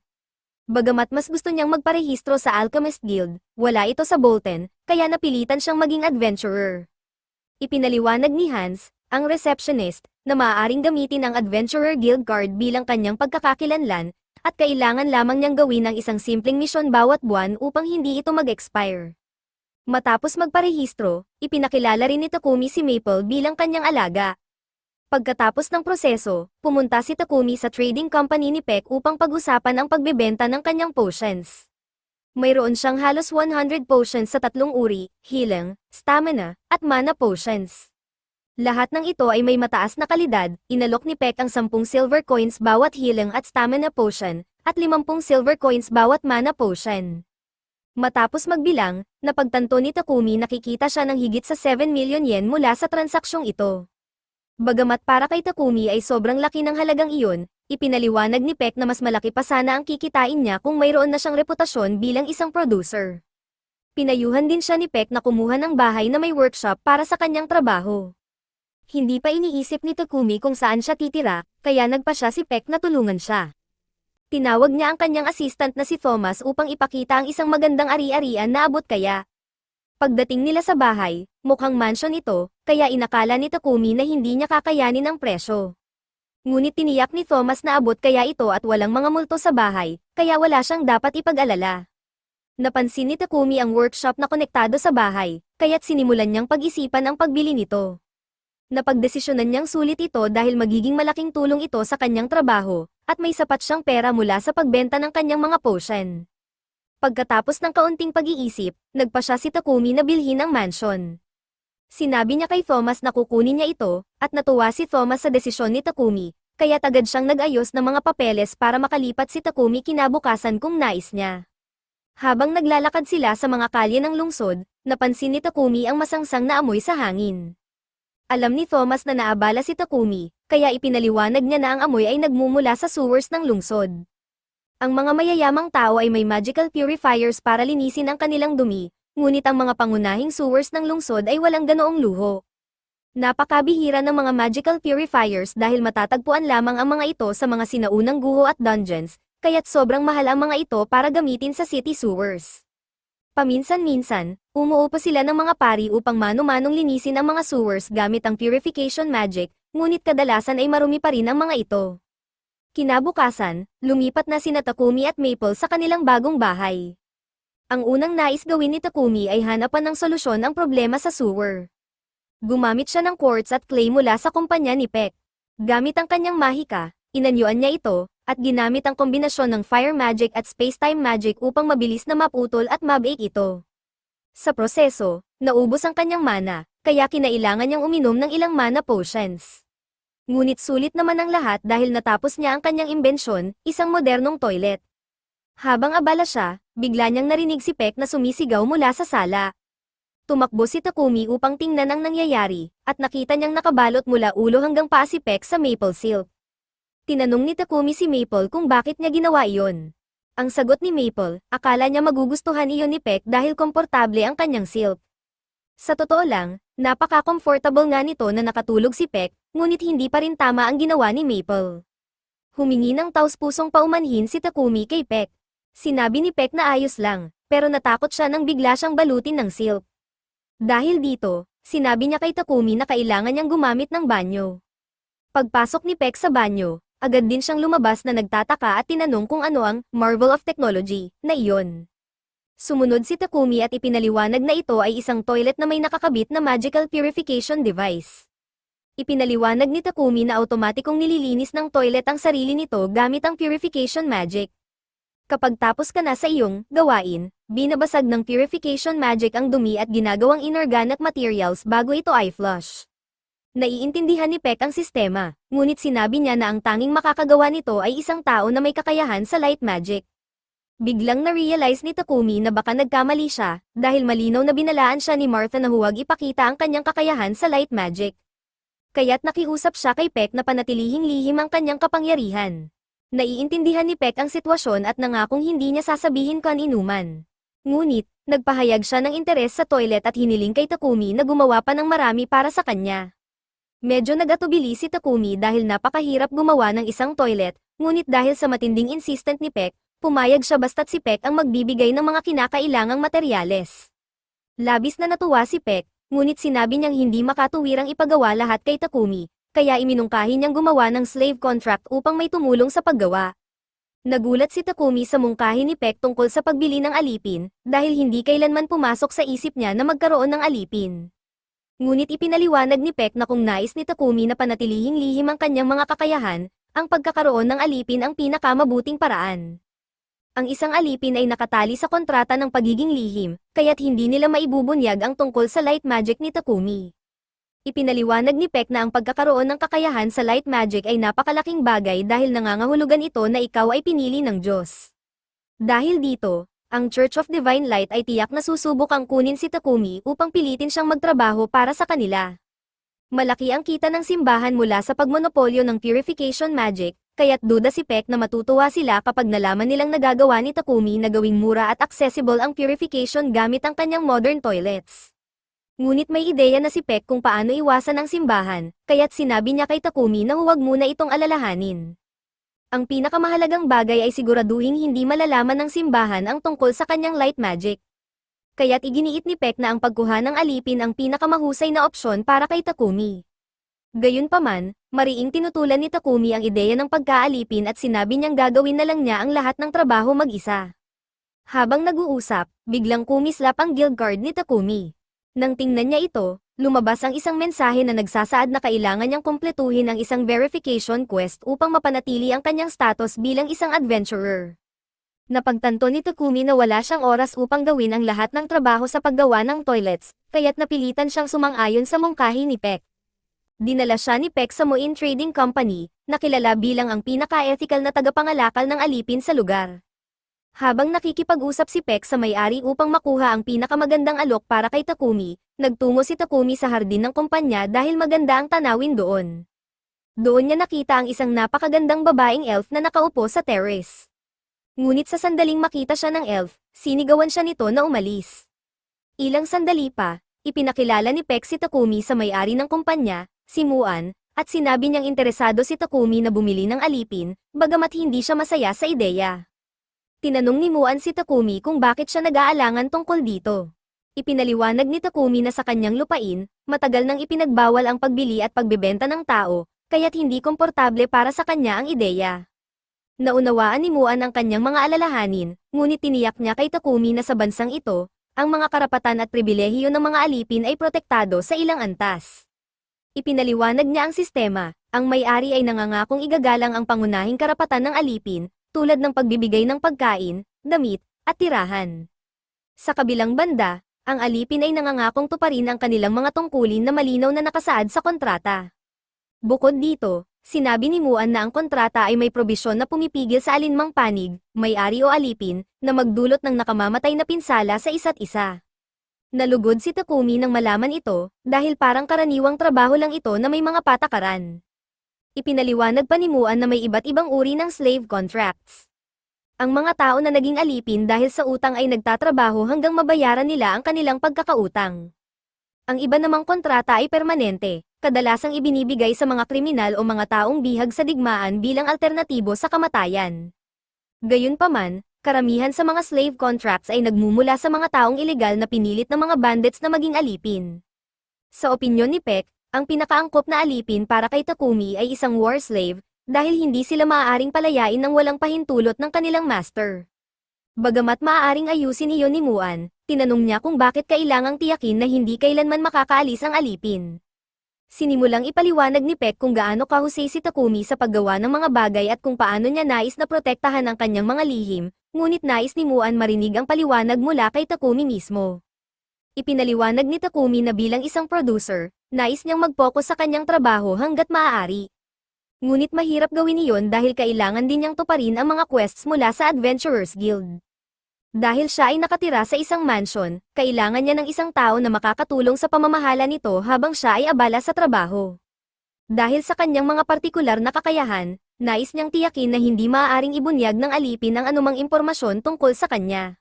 Speaker 1: Bagamat mas gusto niyang magparehistro sa Alchemist Guild, wala ito sa Bolton, kaya napilitan siyang maging adventurer. Ipinaliwanag ni Hans, ang receptionist, na maaaring gamitin ang Adventurer Guild card bilang kanyang pagkakakilanlan, at kailangan lamang niyang gawin ang isang simpleng misyon bawat buwan upang hindi ito mag-expire. Matapos magparehistro, ipinakilala rin ni Takumi si Maple bilang kanyang alaga. Pagkatapos ng proseso, pumunta si Takumi sa trading company ni Pek upang pag-usapan ang pagbebenta ng kanyang potions. Mayroon siyang halos 100 potions sa 3 uri, healing, stamina, at mana potions. Lahat ng ito ay may mataas na kalidad, inalok ni Peck ang 10 silver coins bawat healing at stamina potion, at 50 silver coins bawat mana potion. Matapos magbilang, napagtanto ni Takumi nakikita siya ng higit sa 7 million yen mula sa transaksyong ito. Bagamat para kay Takumi ay sobrang laki ng halagang iyon, ipinaliwanag ni Peck na mas malaki pa sana ang kikitain niya kung mayroon na siyang reputasyon bilang isang producer. Pinayuhan din siya ni Peck na kumuha ng bahay na may workshop para sa kanyang trabaho. Hindi pa iniisip ni Takumi kung saan siya titira, kaya nagpa siya si Peck na tulungan siya. Tinawag niya ang kanyang assistant na si Thomas upang ipakita ang isang magandang ari-arian na abot kaya. Pagdating nila sa bahay, mukhang mansion ito, kaya inakala ni Takumi na hindi niya kakayanin ang presyo. Ngunit tiniyak ni Thomas na abot kaya ito at walang mga multo sa bahay, kaya wala siyang dapat ipag-alala. Napansin ni Takumi ang workshop na konektado sa bahay, kaya't sinimulan niyang pag-isipan ang pagbili nito. Napagdesisyonan niyang sulit ito dahil magiging malaking tulong ito sa kanyang trabaho, at may sapat siyang pera mula sa pagbenta ng kanyang mga potion. Pagkatapos ng kaunting pag-iisip, nagpa siya si Takumi na bilhin ang mansion. Sinabi niya kay Thomas na kukunin niya ito, at natuwa si Thomas sa desisyon ni Takumi, kaya agad siyang nag-ayos ng mga papeles para makalipat si Takumi kinabukasan kung nais niya. Habang naglalakad sila sa mga kalye ng lungsod, napansin ni Takumi ang masangsang na amoy sa hangin. Alam ni Thomas na naabala si Takumi, kaya ipinaliwanag niya na ang amoy ay nagmumula sa sewers ng lungsod. Ang mga mayayamang tao ay may magical purifiers para linisin ang kanilang dumi, ngunit ang mga pangunahing sewers ng lungsod ay walang ganoong luho. Napakabihira ng mga magical purifiers dahil matatagpuan lamang ang mga ito sa mga sinaunang guho at dungeons, kaya't sobrang mahal ang mga ito para gamitin sa city sewers. Paminsan-minsan, umuupo sila ng mga pari upang mano-manong linisin ang mga sewers gamit ang purification magic, ngunit kadalasan ay marumi pa rin ang mga ito. Kinabukasan, lumipat na sina Takumi at Maple sa kanilang bagong bahay. Ang unang nais gawin ni Takumi ay hanapan ng solusyon ang problema sa sewer. Gumamit siya ng quartz at clay mula sa kumpanya ni Peck. Gamit ang kanyang mahika, inanyuan niya ito, at ginamit ang kombinasyon ng fire magic at space-time magic upang mabilis na maputol at mabake ito. Sa proseso, naubos ang kanyang mana, kaya kinailangan niyang uminom ng ilang mana potions. Ngunit sulit naman ang lahat dahil natapos niya ang kanyang imbensyon, isang modernong toilet. Habang abala siya, bigla niyang narinig si Peck na sumisigaw mula sa sala. Tumakbo si Takumi upang tingnan ang nangyayari, at nakita niyang nakabalot mula ulo hanggang paa si Peck sa maple silk. Tinanong ni Takumi si Maple kung bakit niya ginawa iyon. Ang sagot ni Maple, akala niya magugustuhan iyon ni Peck dahil komportable ang kanyang silk. Sa totoo lang, napaka-comfortable nga nito na nakatulog si Peck, ngunit hindi pa rin tama ang ginawa ni Maple. Humingi ng taus-pusong paumanhin si Takumi kay Peck. Sinabi ni Peck na ayos lang, pero natakot siya nang bigla siyang balutin ng silk. Dahil dito, sinabi niya kay Takumi na kailangan niyang gumamit ng banyo. Pagpasok ni Peck sa banyo, agad din siyang lumabas na nagtataka at tinanong kung ano ang Marvel of Technology na iyon. Sumunod si Takumi at ipinaliwanag na ito ay isang toilet na may nakakabit na magical purification device. Ipinaliwanag ni Takumi na automatikong nililinis ng toilet ang sarili nito gamit ang purification magic. Kapag tapos ka na sa iyong gawain, binabasag ng purification magic ang dumi at ginagawang inorganic materials bago ito ay flush. Naiintindihan ni Peck ang sistema, ngunit sinabi niya na ang tanging makakagawa nito ay isang tao na may kakayahan sa light magic. Biglang na-realize ni Takumi na baka nagkamali siya, dahil malinaw na binalaan siya ni Martha na huwag ipakita ang kanyang kakayahan sa light magic. Kaya't nakiusap siya kay Peck na panatilihing lihim ang kanyang kapangyarihan. Naiintindihan ni Peck ang sitwasyon at nangakong hindi niya sasabihin kaninuman. Ngunit, nagpahayag siya ng interes sa toilet at hiniling kay Takumi na gumawa pa ng marami para sa kanya. Medyo nag-atubili si Takumi dahil napakahirap gumawa ng isang toilet, ngunit dahil sa matinding insistent ni Peck, pumayag siya basta't si Peck ang magbibigay ng mga kinakailangang materyales. Labis na natuwa si Peck, ngunit sinabi niyang hindi makatuwirang ipagawa lahat kay Takumi, kaya iminungkahi niyang gumawa ng slave contract upang may tumulong sa paggawa. Nagulat si Takumi sa mungkahi ni Peck tungkol sa pagbili ng alipin, dahil hindi kailanman pumasok sa isip niya na magkaroon ng alipin. Ngunit ipinaliwanag ni Peck na kung nais ni Takumi na panatilihing lihim ang kanyang mga kakayahan, ang pagkakaroon ng alipin ang pinakamabuting paraan. Ang isang alipin ay nakatali sa kontrata ng pagiging lihim, kaya't hindi nila maibubunyag ang tungkol sa light magic ni Takumi. Ipinaliwanag ni Peck na ang pagkakaroon ng kakayahan sa light magic ay napakalaking bagay dahil nangangahulugan ito na ikaw ay pinili ng Diyos. Dahil dito, ang Church of Divine Light ay tiyak na susubok ang kunin si Takumi upang pilitin siyang magtrabaho para sa kanila. Malaki ang kita ng simbahan mula sa pagmonopolyo ng purification magic, kaya't duda si Peck na matutuwa sila kapag nalaman nilang nagagawa ni Takumi na gawing mura at accessible ang purification gamit ang kanyang modern toilets. Ngunit may ideya na si Peck kung paano iwasan ang simbahan, kaya't sinabi niya kay Takumi na huwag muna itong alalahanin. Ang pinakamahalagang bagay ay siguraduhing hindi malalaman ng simbahan ang tungkol sa kanyang light magic. Kaya't iginiit ni Peck na ang pagkuha ng alipin ang pinakamahusay na opsyon para kay Takumi. Gayunpaman, mariing tinutulan ni Takumi ang ideya ng pagkaalipin at sinabi niyang gagawin na lang niya ang lahat ng trabaho mag-isa. Habang nag-uusap, biglang kumislap ang guild card ni Takumi. Nang tingnan niya ito, lumabas ang isang mensahe na nagsasaad na kailangan niyang kumpletuhin ang isang verification quest upang mapanatili ang kanyang status bilang isang adventurer. Napagtanto ni Takumi na wala siyang oras upang gawin ang lahat ng trabaho sa paggawa ng toilets, kaya't napilitan siyang sumang-ayon sa mungkahi ni Peck. Dinala siya ni Peck sa Moin Trading Company, na kilala bilang ang pinaka-ethical na tagapangalakal ng alipin sa lugar. Habang nakikipag-usap si Peck sa may-ari upang makuha ang pinakamagandang alok para kay Takumi, nagtungo si Takumi sa hardin ng kumpanya dahil maganda ang tanawin doon. Doon niya nakita ang isang napakagandang babaeng elf na nakaupo sa terrace. Ngunit sa sandaling makita siya ng elf, sinigawan siya nito na umalis. Ilang sandali pa, ipinakilala ni Peck si Takumi sa may-ari ng kumpanya, si Muan, at sinabi niyang interesado si Takumi na bumili ng alipin, bagamat hindi siya masaya sa ideya. Tinanong ni Muan si Takumi kung bakit siya nag-aalangan tungkol dito. Ipinaliwanag ni Takumi na sa kanyang lupain, matagal nang ipinagbawal ang pagbili at pagbebenta ng tao, kaya't hindi komportable para sa kanya ang ideya. Naunawaan ni Muan ang kanyang mga alalahanin, ngunit tiniyak niya kay Takumi na sa bansang ito, ang mga karapatan at pribilehiyo ng mga alipin ay protektado sa ilang antas. Ipinaliwanag niya ang sistema, ang may-ari ay nangangakong igagalang ang pangunahing karapatan ng alipin, tulad ng pagbibigay ng pagkain, damit, at tirahan. Sa kabilang banda, ang alipin ay nangangakong tuparin ang kanilang mga tungkulin na malinaw na nakasaad sa kontrata. Bukod dito, sinabi ni Muan na ang kontrata ay may probisyon na pumipigil sa alinmang panig, may-ari o alipin, na magdulot ng nakamamatay na pinsala sa isa't isa. Nalugod si Takumi nang malaman ito, dahil parang karaniwang trabaho lang ito na may mga patakaran. Ipinaliwanag pa ni Muan na may iba't ibang uri ng slave contracts. Ang mga tao na naging alipin dahil sa utang ay nagtatrabaho hanggang mabayaran nila ang kanilang pagkakautang. Ang iba namang kontrata ay permanente, kadalasang ibinibigay sa mga kriminal o mga taong bihag sa digmaan bilang alternatibo sa kamatayan. Gayunpaman, karamihan sa mga slave contracts ay nagmumula sa mga taong ilegal na pinilit ng mga bandits na maging alipin. Sa opinyon ni Peck, ang pinakaangkop na alipin para kay Takumi ay isang war slave, dahil hindi sila maaaring palayain ng walang pahintulot ng kanilang master. Bagamat maaaring ayusin iyon ni Muan, tinanong niya kung bakit kailangang tiyakin na hindi kailanman makakaalis ang alipin. Sinimulang ipaliwanag ni Peck kung gaano kahusay si Takumi sa paggawa ng mga bagay at kung paano niya nais na protektahan ang kanyang mga lihim, ngunit nais ni Muan marinig ang paliwanag mula kay Takumi mismo. Ipinaliwanag ni Takumi na bilang isang producer, nais niyang mag-focus sa kanyang trabaho hanggat maaari. Ngunit mahirap gawin iyon dahil kailangan din niyang tuparin ang mga quests mula sa Adventurers Guild. Dahil siya ay nakatira sa isang mansion, kailangan niya ng isang tao na makakatulong sa pamamahala nito habang siya ay abala sa trabaho. Dahil sa kanyang mga partikular na kakayahan, nais niyang tiyakin na hindi maaaring ibunyag ng alipin ang anumang impormasyon tungkol sa kanya.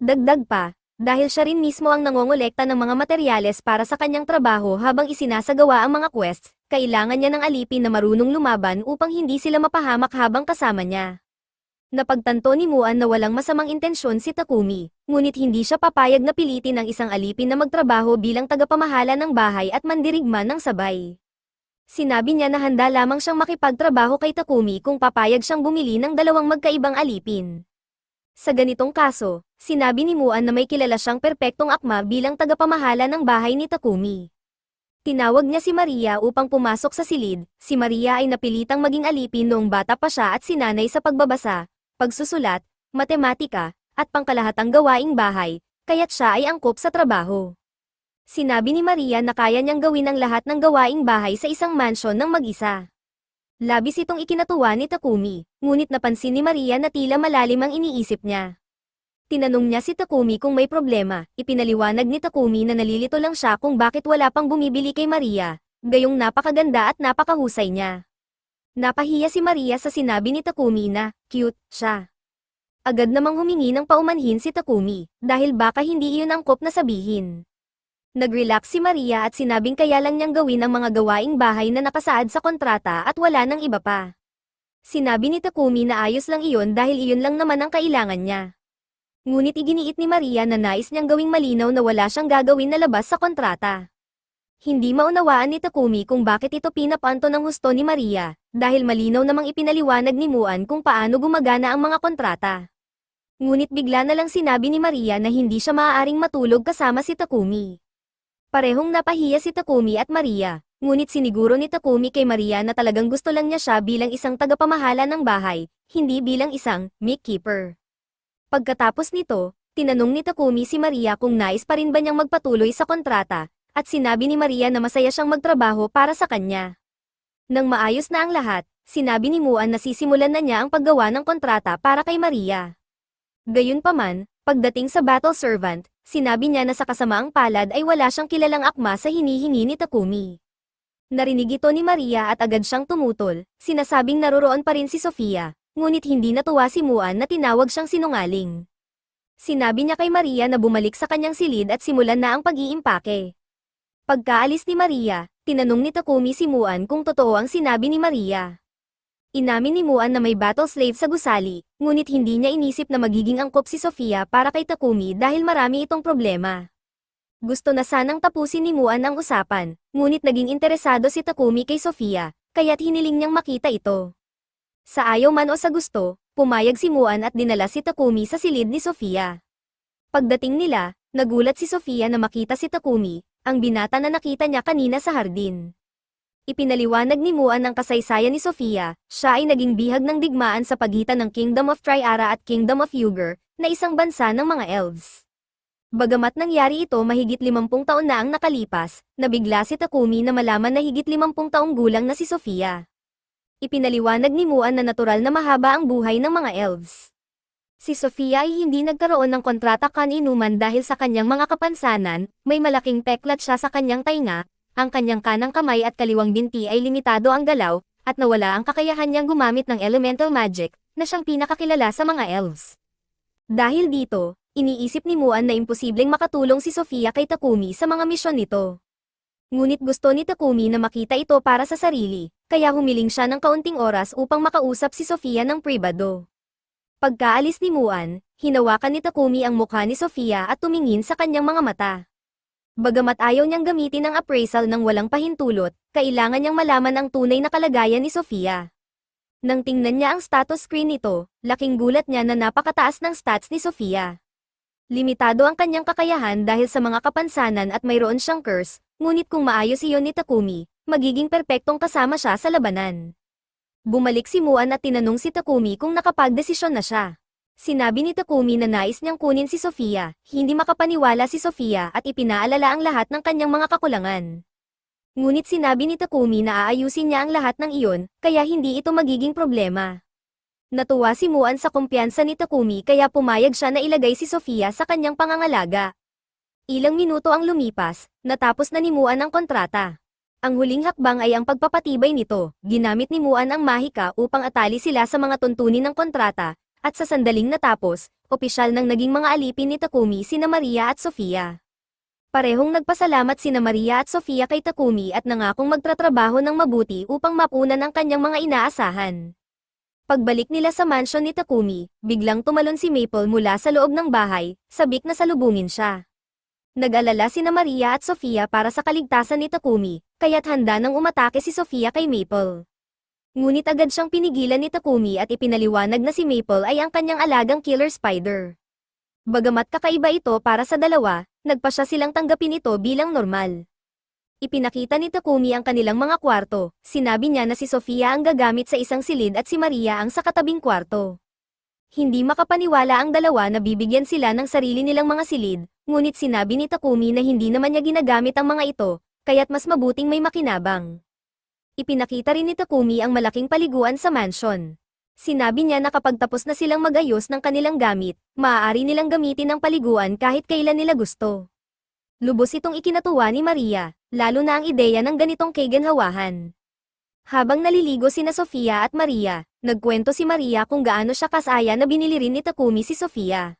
Speaker 1: Dagdag pa, dahil siya rin mismo ang nangongolekta ng mga materyales para sa kanyang trabaho habang isinasagawa ang mga quests, kailangan niya ng alipin na marunong lumaban upang hindi sila mapahamak habang kasama niya. Napagtanto ni Muan na walang masamang intensyon si Takumi, ngunit hindi siya papayag na pilitin ang isang alipin na magtrabaho bilang tagapamahala ng bahay at mandirigma ng sabay. Sinabi niya na handa lamang siyang makipagtrabaho kay Takumi kung papayag siyang bumili ng dalawang magkaibang alipin. Sa ganitong kaso, sinabi ni Muan na may kilala siyang perpektong akma bilang tagapamahala ng bahay ni Takumi. Tinawag niya si Maria upang pumasok sa silid. Si Maria ay napilitang maging alipin noong bata pa siya at sinanay sa pagbabasa, pagsusulat, matematika, at pangkalahatang gawaing bahay, kaya't siya ay angkop sa trabaho. Sinabi ni Maria na kaya niyang gawin ang lahat ng gawaing bahay sa isang mansyon ng mag-isa. Labis itong ikinatuwa ni Takumi, ngunit napansin ni Maria na tila malalim ang iniisip niya. Tinanong niya si Takumi kung may problema, ipinaliwanag ni Takumi na nalilito lang siya kung bakit wala pang bumibili kay Maria, gayong napakaganda at napakahusay niya. Napahiya si Maria sa sinabi ni Takumi na, cute, siya. Agad namang humingi ng paumanhin si Takumi, dahil baka hindi iyon angkop na sabihin. Nag-relax si Maria at sinabing kaya lang niyang gawin ang mga gawaing bahay na nakasaad sa kontrata at wala nang iba pa. Sinabi ni Takumi na ayos lang iyon dahil iyon lang naman ang kailangan niya. Ngunit iginiit ni Maria na nais niyang gawing malinaw na wala siyang gagawin na labas sa kontrata. Hindi maunawaan ni Takumi kung bakit ito pinapanto ng husto ni Maria, dahil malinaw namang ipinaliwanag ni Muan kung paano gumagana ang mga kontrata. Ngunit bigla na lang sinabi ni Maria na hindi siya maaaring matulog kasama si Takumi. Parehong napahiya si Takumi at Maria, ngunit siniguro ni Takumi kay Maria na talagang gusto lang niya siya bilang isang tagapamahala ng bahay, hindi bilang isang meatkeeper. Pagkatapos nito, tinanong ni Takumi si Maria kung nais pa rin ba niyang magpatuloy sa kontrata, at sinabi ni Maria na masaya siyang magtrabaho para sa kanya. Nang maayos na ang lahat, sinabi ni Muan na sisimulan na niya ang paggawa ng kontrata para kay Maria. Gayunpaman, pagdating sa battle servant, sinabi niya na sa kasamaang palad ay wala siyang kilalang akma sa hinihingi ni Takumi. Narinig ito ni Maria at agad siyang tumutol, sinasabing naroroon pa rin si Sofia, ngunit hindi natuwa si Muan na tinawag siyang sinungaling. Sinabi niya kay Maria na bumalik sa kanyang silid at simulan na ang pag-iimpake. Pagkaalis ni Maria, tinanong ni Takumi si Muan kung totoo ang sinabi ni Maria. Inamin ni Muan na may battle slave sa gusali, ngunit hindi niya inisip na magiging angkop si Sofia para kay Takumi dahil marami itong problema. Gusto na sanang tapusin ni Muan ang usapan, ngunit naging interesado si Takumi kay Sofia, kaya't hiniling niyang makita ito. Sa ayaw man o sa gusto, pumayag si Muan at dinala si Takumi sa silid ni Sofia. Pagdating nila, nagulat si Sofia na makita si Takumi, ang binata na nakita niya kanina sa hardin. Ipinaliwanag ni Muan ang kasaysayan ni Sofia, siya ay naging bihag ng digmaan sa pagitan ng Kingdom of Triara at Kingdom of Yuger, na isang bansa ng mga elves. Bagamat nangyari ito mahigit 50 taon na ang nakalipas, nabigla si Takumi na malaman na higit 50 taong gulang na si Sofia. Ipinaliwanag ni Muan na natural na mahaba ang buhay ng mga elves. Si Sofia ay hindi nagkaroon ng kontrata kaninuman dahil sa kanyang mga kapansanan, may malaking peklat siya sa kanyang tainga, ang kanyang kanang kamay at kaliwang binti ay limitado ang galaw, at nawala ang kakayahan niyang gumamit ng elemental magic, na siyang pinakakilala sa mga elves. Dahil dito, iniisip ni Muan na imposibleng makatulong si Sofia kay Takumi sa mga misyon nito. Ngunit gusto ni Takumi na makita ito para sa sarili, kaya humiling siya ng kaunting oras upang makausap si Sofia ng pribado. Pagkaalis ni Muan, hinawakan ni Takumi ang mukha ni Sofia at tumingin sa kanyang mga mata. Bagamat ayaw niyang gamitin ang appraisal ng walang pahintulot, kailangan niyang malaman ang tunay na kalagayan ni Sofia. Nang tingnan niya ang status screen nito, laking gulat niya na napakataas ng stats ni Sofia. Limitado ang kanyang kakayahan dahil sa mga kapansanan at mayroon siyang curse, ngunit kung maayos iyon ni Takumi, magiging perpektong kasama siya sa labanan. Bumalik si Muan at tinanong si Takumi kung nakapagdesisyon na siya. Sinabi ni Takumi na nais niyang kunin si Sofia, hindi makapaniwala si Sofia at ipinaalala ang lahat ng kanyang mga kakulangan. Ngunit sinabi ni Takumi na aayusin niya ang lahat ng iyon, kaya hindi ito magiging problema. Natuwa si Muan sa kumpiyansa ni Takumi kaya pumayag siya na ilagay si Sofia sa kanyang pangangalaga. Ilang minuto ang lumipas, natapos na ni Muan ang kontrata. Ang huling hakbang ay ang pagpapatibay nito, ginamit ni Muan ang mahika upang atali sila sa mga tuntunin ng kontrata, at sa sandaling natapos, opisyal nang naging mga alipin ni Takumi sina Maria at Sofia. Parehong nagpasalamat sina Maria at Sofia kay Takumi at nangakong magtratrabaho ng mabuti upang mapunan ang kanyang mga inaasahan. Pagbalik nila sa mansion ni Takumi, biglang tumalon si Maple mula sa loob ng bahay, sabik na salubungin siya. Nag-alala sina Maria at Sofia para sa kaligtasan ni Takumi, kaya't handa nang umatake si Sofia kay Maple. Ngunit agad siyang pinigilan ni Takumi at ipinaliwanag na si Maple ay ang kanyang alagang killer spider. Bagamat kakaiba ito para sa dalawa, nagpa siya silang tanggapin ito bilang normal. Ipinakita ni Takumi ang kanilang mga kwarto, sinabi niya na si Sofia ang gagamit sa isang silid at si Maria ang sa katabing kwarto. Hindi makapaniwala ang dalawa na bibigyan sila ng sarili nilang mga silid, ngunit sinabi ni Takumi na hindi naman niya ginagamit ang mga ito, kaya't mas mabuting may makinabang. Ipinakita rin ni Takumi ang malaking paliguan sa mansion. Sinabi niya na kapag tapos na silang mag-ayos ng kanilang gamit, maaari nilang gamitin ang paliguan kahit kailan nila gusto. Lubos itong ikinatuwa ni Maria, lalo na ang ideya ng ganitong keiganhawahan. Habang naliligo sina Sofia at Maria, nagkwento si Maria kung gaano siya kasaya na binili rin ni Takumi si Sofia.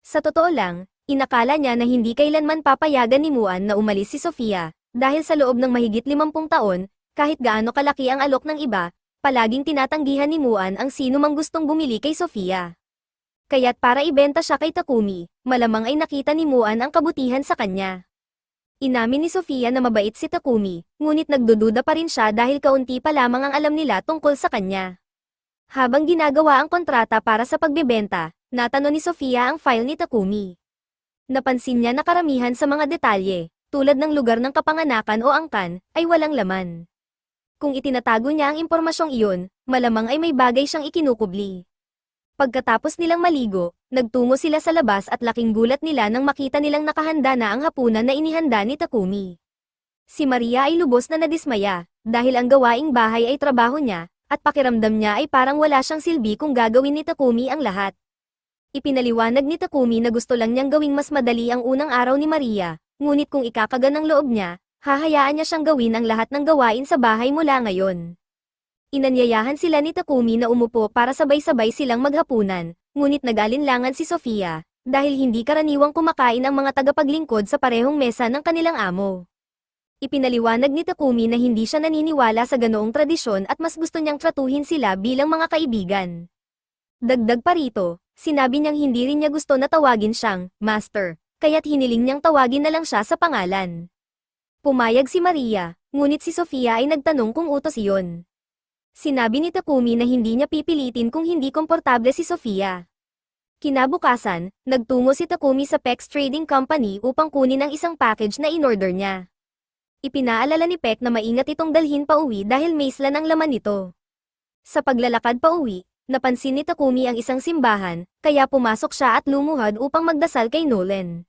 Speaker 1: Sa totoo lang, inakala niya na hindi kailanman papayagan ni Muan na umalis si Sofia, dahil sa loob ng mahigit 50 taon, kahit gaano kalaki ang alok ng iba, palaging tinatanggihan ni Muan ang sino mang gustong bumili kay Sofia. Kaya't para ibenta siya kay Takumi, malamang ay nakita ni Muan ang kabutihan sa kanya. Inamin ni Sofia na mabait si Takumi, ngunit nagdududa pa rin siya dahil kaunti pa lamang ang alam nila tungkol sa kanya. Habang ginagawa ang kontrata para sa pagbebenta, natanong ni Sofia ang file ni Takumi. Napansin niya na karamihan sa mga detalye, tulad ng lugar ng kapanganakan o angkan, ay walang laman. Kung itinatago niya ang impormasyong iyon, malamang ay may bagay siyang ikinukubli. Pagkatapos nilang maligo, nagtungo sila sa labas at laking gulat nila nang makita nilang nakahanda na ang hapunan na inihanda ni Takumi. Si Maria ay lubos na nadismaya, dahil ang gawaing bahay ay trabaho niya, at pakiramdam niya ay parang wala siyang silbi kung gagawin ni Takumi ang lahat. Ipinaliwanag ni Takumi na gusto lang niyang gawing mas madali ang unang araw ni Maria, ngunit kung ikakaga ng loob niya, hahayaan niya siyang gawin ang lahat ng gawain sa bahay mula ngayon. Inanyayahan sila ni Takumi na umupo para sabay-sabay silang maghapunan, ngunit nag-alinlangan si Sofia, dahil hindi karaniwang kumakain ang mga tagapaglingkod sa parehong mesa ng kanilang amo. Ipinaliwanag ni Takumi na hindi siya naniniwala sa ganoong tradisyon at mas gusto niyang tratuhin sila bilang mga kaibigan. Dagdag pa rito, sinabi niyang hindi rin niya gusto na tawagin siyang Master, kaya't hiniling niyang tawagin na lang siya sa pangalan. Pumayag si Maria, ngunit si Sofia ay nagtanong kung utos iyon. Sinabi ni Takumi na hindi niya pipilitin kung hindi komportable si Sofia. Kinabukasan, nagtungo si Takumi sa Pex Trading Company upang kunin ang isang package na in-order niya. Ipinaalala ni Peck na maingat itong dalhin pauwi dahil maislan ang laman nito. Sa paglalakad pauwi, napansin ni Takumi ang isang simbahan, kaya pumasok siya at lumuhad upang magdasal kay Nolan.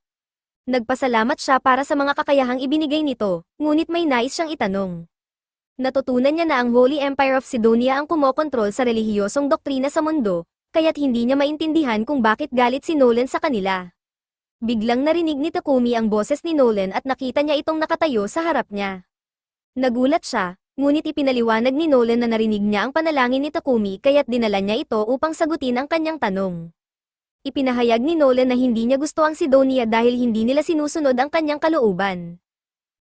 Speaker 1: Nagpasalamat siya para sa mga kakayahang ibinigay nito, ngunit may nais siyang itanong. Natutunan niya na ang Holy Empire of Sidonia ang kumokontrol sa relihiyosong doktrina sa mundo, kaya't hindi niya maintindihan kung bakit galit si Nolan sa kanila. Biglang narinig ni Takumi ang boses ni Nolan at nakita niya itong nakatayo sa harap niya. Nagulat siya, ngunit ipinaliwanag ni Nolan na narinig niya ang panalangin ni Takumi kaya't dinala niya ito upang sagutin ang kanyang tanong. Ipinahayag ni Nolan na hindi niya gusto ang Sidonia dahil hindi nila sinusunod ang kanyang kalooban.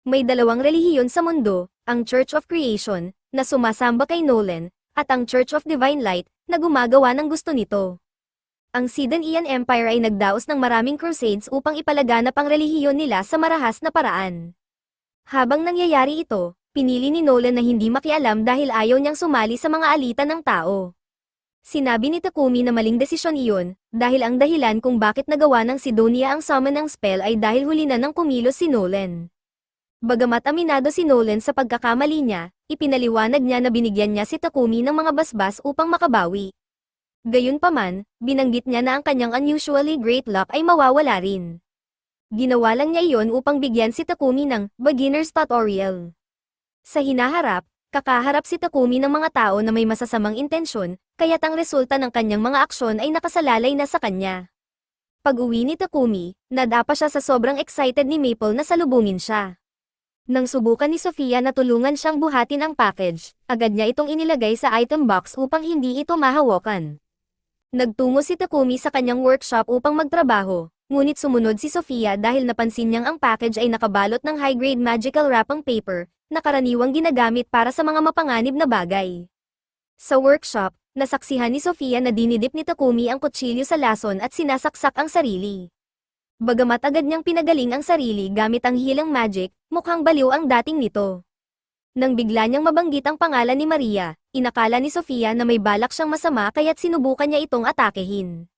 Speaker 1: May dalawang relihiyon sa mundo, ang Church of Creation, na sumasamba kay Nolan, at ang Church of Divine Light, na gumagawa ng gusto nito. Ang Sidonian Empire ay nagdaos ng maraming crusades upang ipalaganap ang relihiyon nila sa marahas na paraan. Habang nangyayari ito, pinili ni Nolan na hindi makialam dahil ayaw niyang sumali sa mga alitan ng tao. Sinabi ni Takumi na maling desisyon iyon, dahil ang dahilan kung bakit nagawa ng Sidonia ang summon ng spell ay dahil huli na ng kumilos si Nolan. Bagamat aminado si Nolan sa pagkakamali niya, ipinaliwanag niya na binigyan niya si Takumi ng mga basbas upang makabawi. Gayunpaman, binanggit niya na ang kanyang unusually great luck ay mawawala rin. Ginawa lang niya iyon upang bigyan si Takumi ng beginner's tutorial. Sa hinaharap, kakaharap si Takumi ng mga tao na may masasamang intensyon, kaya't ang resulta ng kanyang mga aksyon ay nakasalalay na sa kanya. Pag-uwi ni Takumi, nadapa siya sa sobrang excited ni Maple na salubungin siya. Nang subukan ni Sofia na tulungan siyang buhatin ang package, agad niya itong inilagay sa item box upang hindi ito mahawakan. Nagtungo si Takumi sa kanyang workshop upang magtrabaho, ngunit sumunod si Sofia dahil napansin niyang ang package ay nakabalot ng high-grade magical wrapping paper, na karaniwang ginagamit para sa mga mapanganib na bagay. Sa workshop, nasaksihan ni Sofia na dinidip ni Takumi ang kutsilyo sa lason at sinasaksak ang sarili. Bagamat agad niyang pinagaling ang sarili gamit ang healing magic, mukhang baliw ang dating nito. Nang bigla niyang mabanggit ang pangalan ni Maria, inakala ni Sofia na may balak siyang masama kaya't sinubukan niya itong atakehin.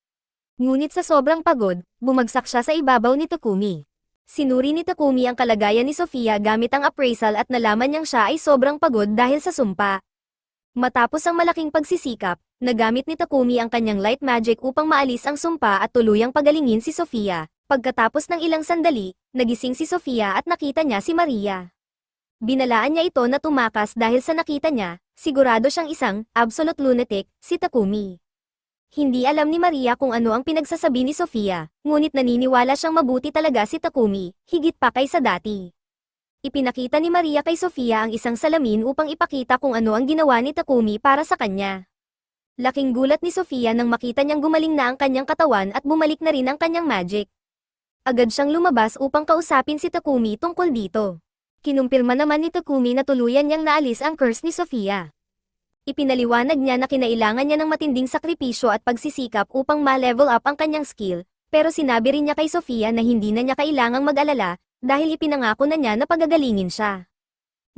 Speaker 1: Ngunit sa sobrang pagod, bumagsak siya sa ibabaw ni Takumi. Sinuri ni Takumi ang kalagayan ni Sofia gamit ang appraisal at nalaman niyang siya ay sobrang pagod dahil sa sumpa. Matapos ang malaking pagsisikap, nagamit ni Takumi ang kanyang light magic upang maalis ang sumpa at tuluyang pagalingin si Sofia. Pagkatapos ng ilang sandali, nagising si Sofia at nakita niya si Maria. Binalaan niya ito na tumakas dahil sa nakita niya, sigurado siyang isang absolute lunatic, si Takumi. Hindi alam ni Maria kung ano ang pinagsasabi ni Sofia, ngunit naniniwala siyang mabuti talaga si Takumi, higit pa kaysa dati. Ipinakita ni Maria kay Sofia ang isang salamin upang ipakita kung ano ang ginawa ni Takumi para sa kanya. Laking gulat ni Sofia nang makita niyang gumaling na ang kanyang katawan at bumalik na rin ang kanyang magic. Agad siyang lumabas upang kausapin si Takumi tungkol dito. Kinumpirma naman ni Takumi na tuluyan niyang naalis ang curse ni Sofia. Ipinaliwanag niya na kinailangan niya ng matinding sakripisyo at pagsisikap upang ma-level up ang kanyang skill, pero sinabi rin niya kay Sofia na hindi na niya kailangang mag-alala, dahil ipinangako na niya na pagagalingin siya.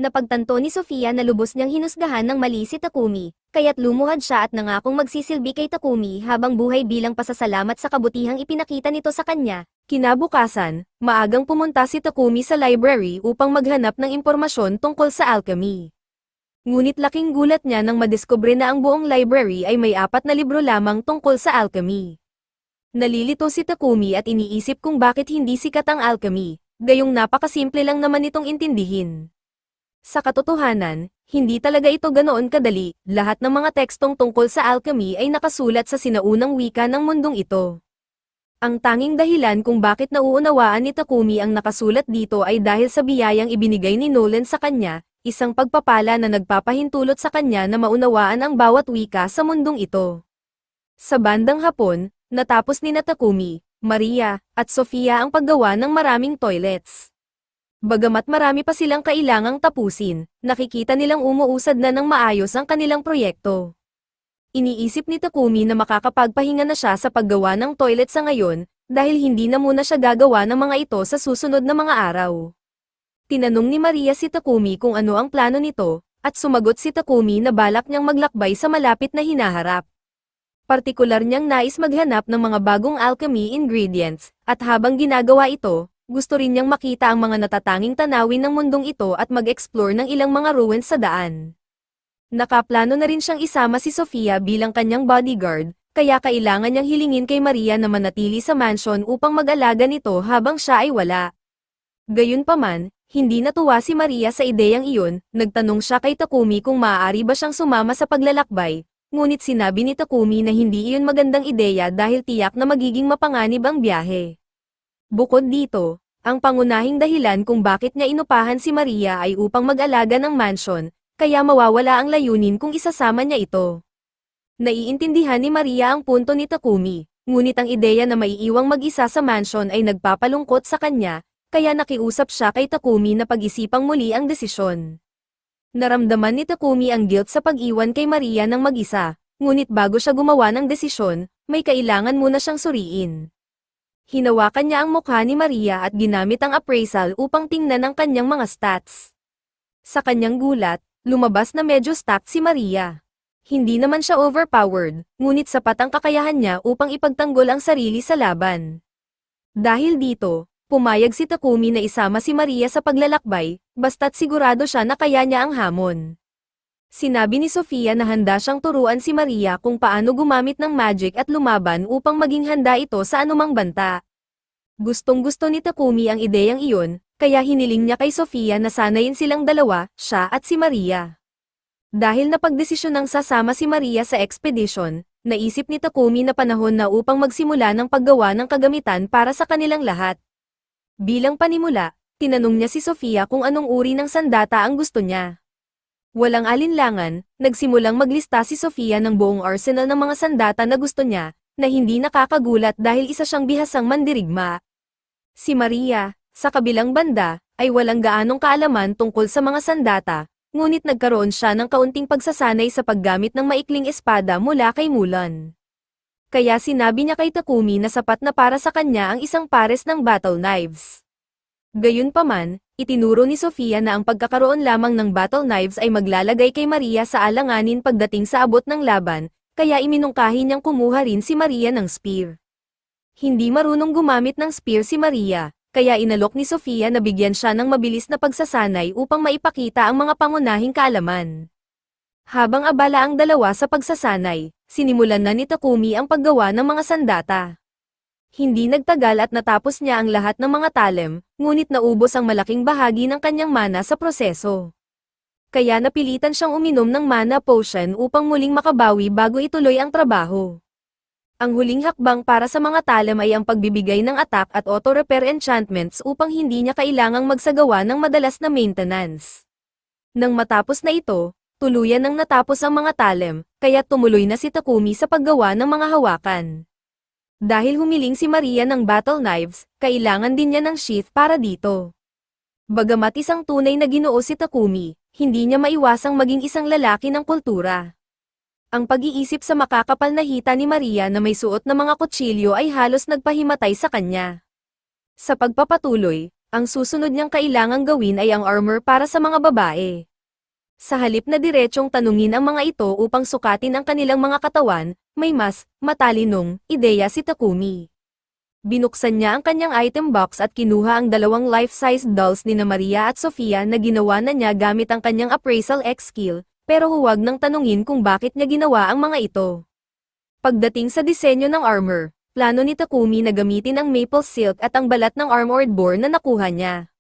Speaker 1: Napagtanto ni Sofia na lubos niyang hinusgahan ng mali si Takumi, kaya't lumuhad siya at nangakong magsisilbi kay Takumi habang buhay bilang pasasalamat sa kabutihang ipinakita nito sa kanya. Kinabukasan, maagang pumunta si Takumi sa library upang maghanap ng impormasyon tungkol sa alchemy. Ngunit laking gulat niya nang madiskubre na ang buong library ay may 4 na libro lamang tungkol sa alchemy. Nalilito si Takumi at iniisip kung bakit hindi sikat ang alchemy, gayong napakasimple lang naman itong intindihin. Sa katotohanan, hindi talaga ito ganoon kadali, lahat ng mga tekstong tungkol sa alchemy ay nakasulat sa sinaunang wika ng mundong ito. Ang tanging dahilan kung bakit nauunawaan ni Takumi ang nakasulat dito ay dahil sa biyayang ibinigay ni Nolan sa kanya, isang pagpapala na nagpapahintulot sa kanya na maunawaan ang bawat wika sa mundong ito. Sa bandang hapon, natapos ni Takumi, Maria, at Sofia ang paggawa ng maraming toilets. Bagamat marami pa silang kailangang tapusin, nakikita nilang umuusad na ng maayos ang kanilang proyekto. Iniisip ni Takumi na makakapagpahinga na siya sa paggawa ng toilet sa ngayon, dahil hindi na muna siya gagawa ng mga ito sa susunod na mga araw. Tinanong ni Maria si Takumi kung ano ang plano nito, at sumagot si Takumi na balak niyang maglakbay sa malapit na hinaharap. Partikular niyang nais maghanap ng mga bagong alchemy ingredients, at habang ginagawa ito, gusto rin niyang makita ang mga natatanging tanawin ng mundong ito at mag-explore ng ilang mga ruins sa daan. Nakaplano na rin siyang isama si Sofia bilang kanyang bodyguard, kaya kailangan niyang hilingin kay Maria na manatili sa mansion upang mag-alaga nito habang siya ay wala. Gayunpaman, hindi natuwa si Maria sa ideyang iyon, nagtanong siya kay Takumi kung maaari ba siyang sumama sa paglalakbay, ngunit sinabi ni Takumi na hindi iyon magandang ideya dahil tiyak na magiging mapanganib ang biyahe. Bukod dito, ang pangunahing dahilan kung bakit niya inupahan si Maria ay upang mag-alaga ng mansion, kaya mawawala ang layunin kung isasama niya ito. Naiintindihan ni Maria ang punto ni Takumi, ngunit ang ideya na maiiwang mag-isa sa mansion ay nagpapalungkot sa kanya, kaya nakiusap siya kay Takumi na pag-isipang muli ang desisyon. Naramdaman ni Takumi ang guilt sa pag-iwan kay Maria ng mag-isa, ngunit bago siya gumawa ng desisyon, may kailangan muna siyang suriin. Hinawakan niya ang mukha ni Maria at ginamit ang appraisal upang tingnan ang kanyang mga stats. Sa kanyang gulat, lumabas na medyo stacked si Maria. Hindi naman siya overpowered, ngunit sapat ang kakayahan niya upang ipagtanggol ang sarili sa laban. Dahil dito, pumayag si Takumi na isama si Maria sa paglalakbay, basta't sigurado siya na kaya niya ang hamon. Sinabi ni Sofia na handa siyang turuan si Maria kung paano gumamit ng magic at lumaban upang maging handa ito sa anumang banta. Gustong-gusto ni Takumi ang ideyang iyon, kaya hiniling niya kay Sofia na sanayin silang dalawa, siya at si Maria. Dahil napagdesisyonang sasama si Maria sa expedition, naisip ni Takumi na panahon na upang magsimula ng paggawa ng kagamitan para sa kanilang lahat. Bilang panimula, tinanong niya si Sofia kung anong uri ng sandata ang gusto niya. Walang alinlangan, nagsimulang maglista si Sofia ng buong arsenal ng mga sandata na gusto niya, na hindi nakakagulat dahil isa siyang bihasang mandirigma. Si Maria, sa kabilang banda, ay walang gaanong kaalaman tungkol sa mga sandata, ngunit nagkaroon siya ng kaunting pagsasanay sa paggamit ng maikling espada mula kay Mulan. Kaya sinabi niya kay Takumi na sapat na para sa kanya ang isang pares ng battle knives. Gayunpaman, itinuro ni Sofia na ang pagkakaroon lamang ng battle knives ay maglalagay kay Maria sa alanganin pagdating sa abot ng laban, kaya iminungkahi niyang kumuha rin si Maria ng spear. Hindi marunong gumamit ng spear si Maria, kaya inalok ni Sofia na bigyan siya ng mabilis na pagsasanay upang maipakita ang mga pangunahing kaalaman. Habang abala ang dalawa sa pagsasanay, sinimulan na ni Takumi ang paggawa ng mga sandata. Hindi nagtagal at natapos niya ang lahat ng mga talem, ngunit naubos ang malaking bahagi ng kanyang mana sa proseso. Kaya napilitan siyang uminom ng mana potion upang muling makabawi bago ituloy ang trabaho. Ang huling hakbang para sa mga talem ay ang pagbibigay ng attack at auto-repair enchantments upang hindi niya kailangang magsagawa ng madalas na maintenance. Nang matapos na ito, tuluyan nang natapos ang mga talem, kaya tumuloy na si Takumi sa paggawa ng mga hawakan. Dahil humiling si Maria ng battle knives, kailangan din niya ng sheath para dito. Bagamat isang tunay na ginoo si Takumi, hindi niya maiwasang maging isang lalaki ng kultura. Ang pag-iisip sa makakapal na hita ni Maria na may suot na mga kutsilyo ay halos nagpahimatay sa kanya. Sa pagpapatuloy, ang susunod niyang kailangang gawin ay ang armor para sa mga babae. Sa halip na diretsyong tanungin ang mga ito upang sukatin ang kanilang mga katawan, may mas matalinong ideya si Takumi. Binuksan niya ang kanyang item box at kinuha ang dalawang life-size dolls ni Maria at Sofia na ginawa na niya gamit ang kanyang appraisal X skill, pero huwag nang tanungin kung bakit niya ginawa ang mga ito. Pagdating sa disenyo ng armor, plano ni Takumi na gamitin ang maple silk at ang balat ng armored boar na nakuha niya.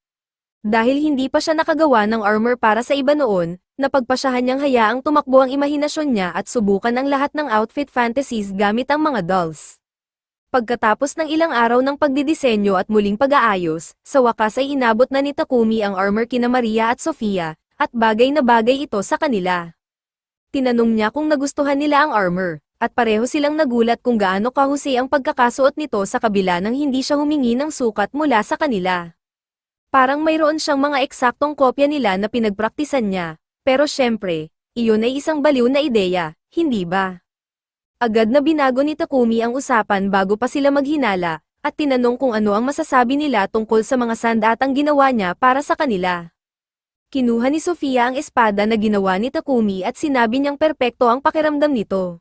Speaker 1: Dahil hindi pa siya nakagawa ng armor para sa iba noon, napagpasyahan niyang hayaang tumakbo ang imahinasyon niya at subukan ang lahat ng outfit fantasies gamit ang mga dolls. Pagkatapos ng ilang araw ng pagdidisenyo at muling pag-aayos, sa wakas ay inabot na ni Takumi ang armor kina Maria at Sofia, at bagay na bagay ito sa kanila. Tinanong niya kung nagustuhan nila ang armor, at pareho silang nagulat kung gaano kahusay ang pagkakasuot nito sa kabila ng hindi siya humingi ng sukat mula sa kanila. Parang mayroon siyang mga eksaktong kopya nila na pinagpraktisan niya, pero syempre, iyon ay isang baliw na ideya, hindi ba? Agad na binago ni Takumi ang usapan bago pa sila maghinala, at tinanong kung ano ang masasabi nila tungkol sa mga sandatang ginawa niya para sa kanila. Kinuha ni Sofia ang espada na ginawa ni Takumi at sinabi niyang perpekto ang pakiramdam nito.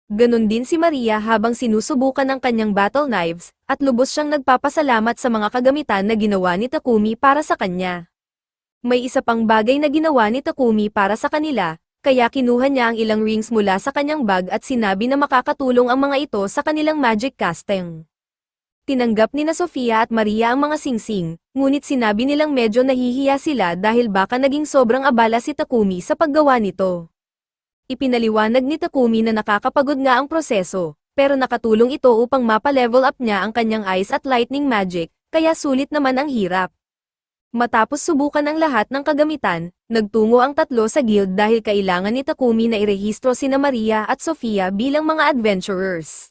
Speaker 1: Ganon din si Maria habang sinusubukan ang kanyang battle knives, at lubos siyang nagpapasalamat sa mga kagamitan na ginawa ni Takumi para sa kanya. May isa pang bagay na ginawa ni Takumi para sa kanila, kaya kinuha niya ang ilang rings mula sa kanyang bag at sinabi na makakatulong ang mga ito sa kanilang magic casting. Tinanggap ni Sofia at Maria ang mga singsing, ngunit sinabi nilang medyo nahihiya sila dahil baka naging sobrang abala si Takumi sa paggawa nito. Ipinaliwanag ni Takumi na nakakapagod nga ang proseso, pero nakatulong ito upang mapa-level up niya ang kanyang ice at lightning magic, kaya sulit naman ang hirap. Matapos subukan ang lahat ng kagamitan, nagtungo ang tatlo sa guild dahil kailangan ni Takumi na irehistro sina Maria at Sofia bilang mga adventurers.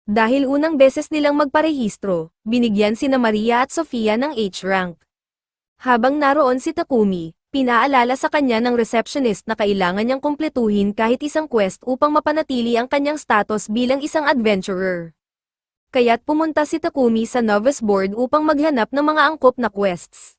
Speaker 1: Dahil unang beses nilang magparehistro, binigyan sina Maria at Sofia ng H rank. Habang naroon si Takumi, pinaalala sa kanya ng receptionist na kailangan niyang kumpletuhin kahit isang quest upang mapanatili ang kanyang status bilang isang adventurer. Kaya't pumunta si Takumi sa novice board upang maghanap ng mga angkop na quests.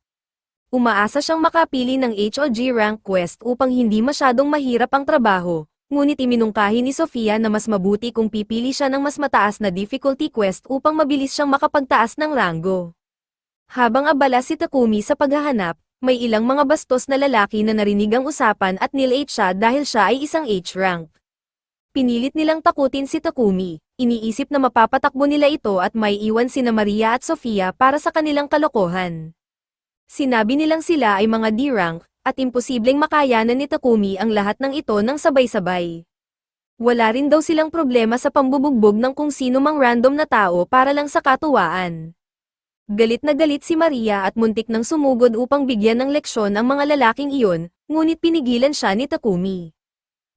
Speaker 1: Umaasa siyang makapili ng HOG rank quest upang hindi masyadong mahirap ang trabaho, ngunit iminungkahi ni Sofia na mas mabuti kung pipili siya ng mas mataas na difficulty quest upang mabilis siyang makapagtaas ng ranggo. Habang abala si Takumi sa paghahanap, may ilang mga bastos na lalaki na narinig ang usapan at nilate siya dahil siya ay isang H-rank. Pinilit nilang takutin si Takumi, iniisip na mapapatakbo nila ito at may iwan sina Maria at Sofia para sa kanilang kalokohan. Sinabi nilang sila ay mga D-rank, at imposibleng makayanan ni Takumi ang lahat ng ito ng sabay-sabay. Wala rin daw silang problema sa pambubugbog ng kung sino mang random na tao para lang sa katuwaan. Galit na galit si Maria at muntik nang sumugod upang bigyan ng leksyon ang mga lalaking iyon, ngunit pinigilan siya ni Takumi.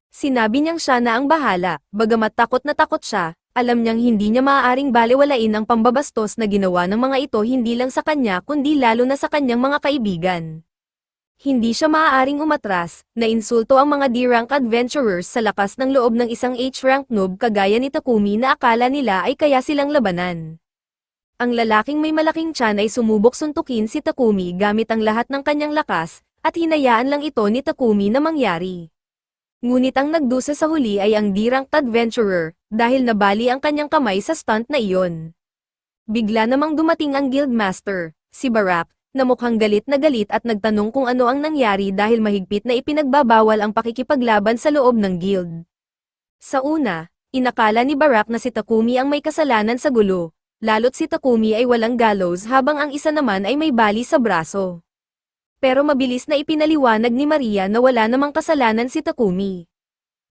Speaker 1: Sinabi niyang siya na ang bahala, bagamat takot na takot siya, alam niyang hindi niya maaaring balewalain ang pambabastos na ginawa ng mga ito hindi lang sa kanya kundi lalo na sa kanyang mga kaibigan. Hindi siya maaaring umatras, na insulto ang mga D-rank adventurers sa lakas ng loob ng isang H-rank noob kagaya ni Takumi na akala nila ay kaya silang labanan. Ang lalaking may malaking tiyan ay sumubok suntukin si Takumi gamit ang lahat ng kanyang lakas, at hinayaan lang ito ni Takumi na mangyari. Ngunit ang nagdusa sa huli ay ang D-ranked adventurer, dahil nabali ang kanyang kamay sa stunt na iyon. Bigla namang dumating ang guildmaster, si Barak, na mukhang galit na galit at nagtanong kung ano ang nangyari dahil mahigpit na ipinagbabawal ang pakikipaglaban sa loob ng guild. Sa una, inakala ni Barak na si Takumi ang may kasalanan sa gulo, lalo't si Takumi ay walang gallows habang ang isa naman ay may bali sa braso. Pero mabilis na ipinaliwanag ni Maria na wala namang kasalanan si Takumi.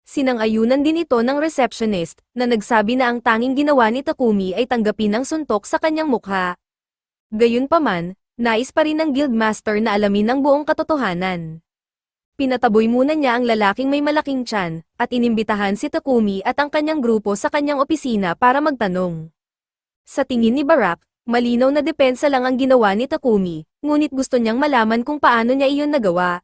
Speaker 1: Sinang-ayunan din ito ng receptionist, na nagsabi na ang tanging ginawa ni Takumi ay tanggapin ang suntok sa kanyang mukha. Gayunpaman, nais pa rin ng guildmaster na alamin ang buong katotohanan. Pinataboy muna niya ang lalaking may malaking tiyan, at inimbitahan si Takumi at ang kanyang grupo sa kanyang opisina para magtanong. Sa tingin ni Barack, malinaw na depensa lang ang ginawa ni Takumi, ngunit gusto niyang malaman kung paano niya iyon nagawa.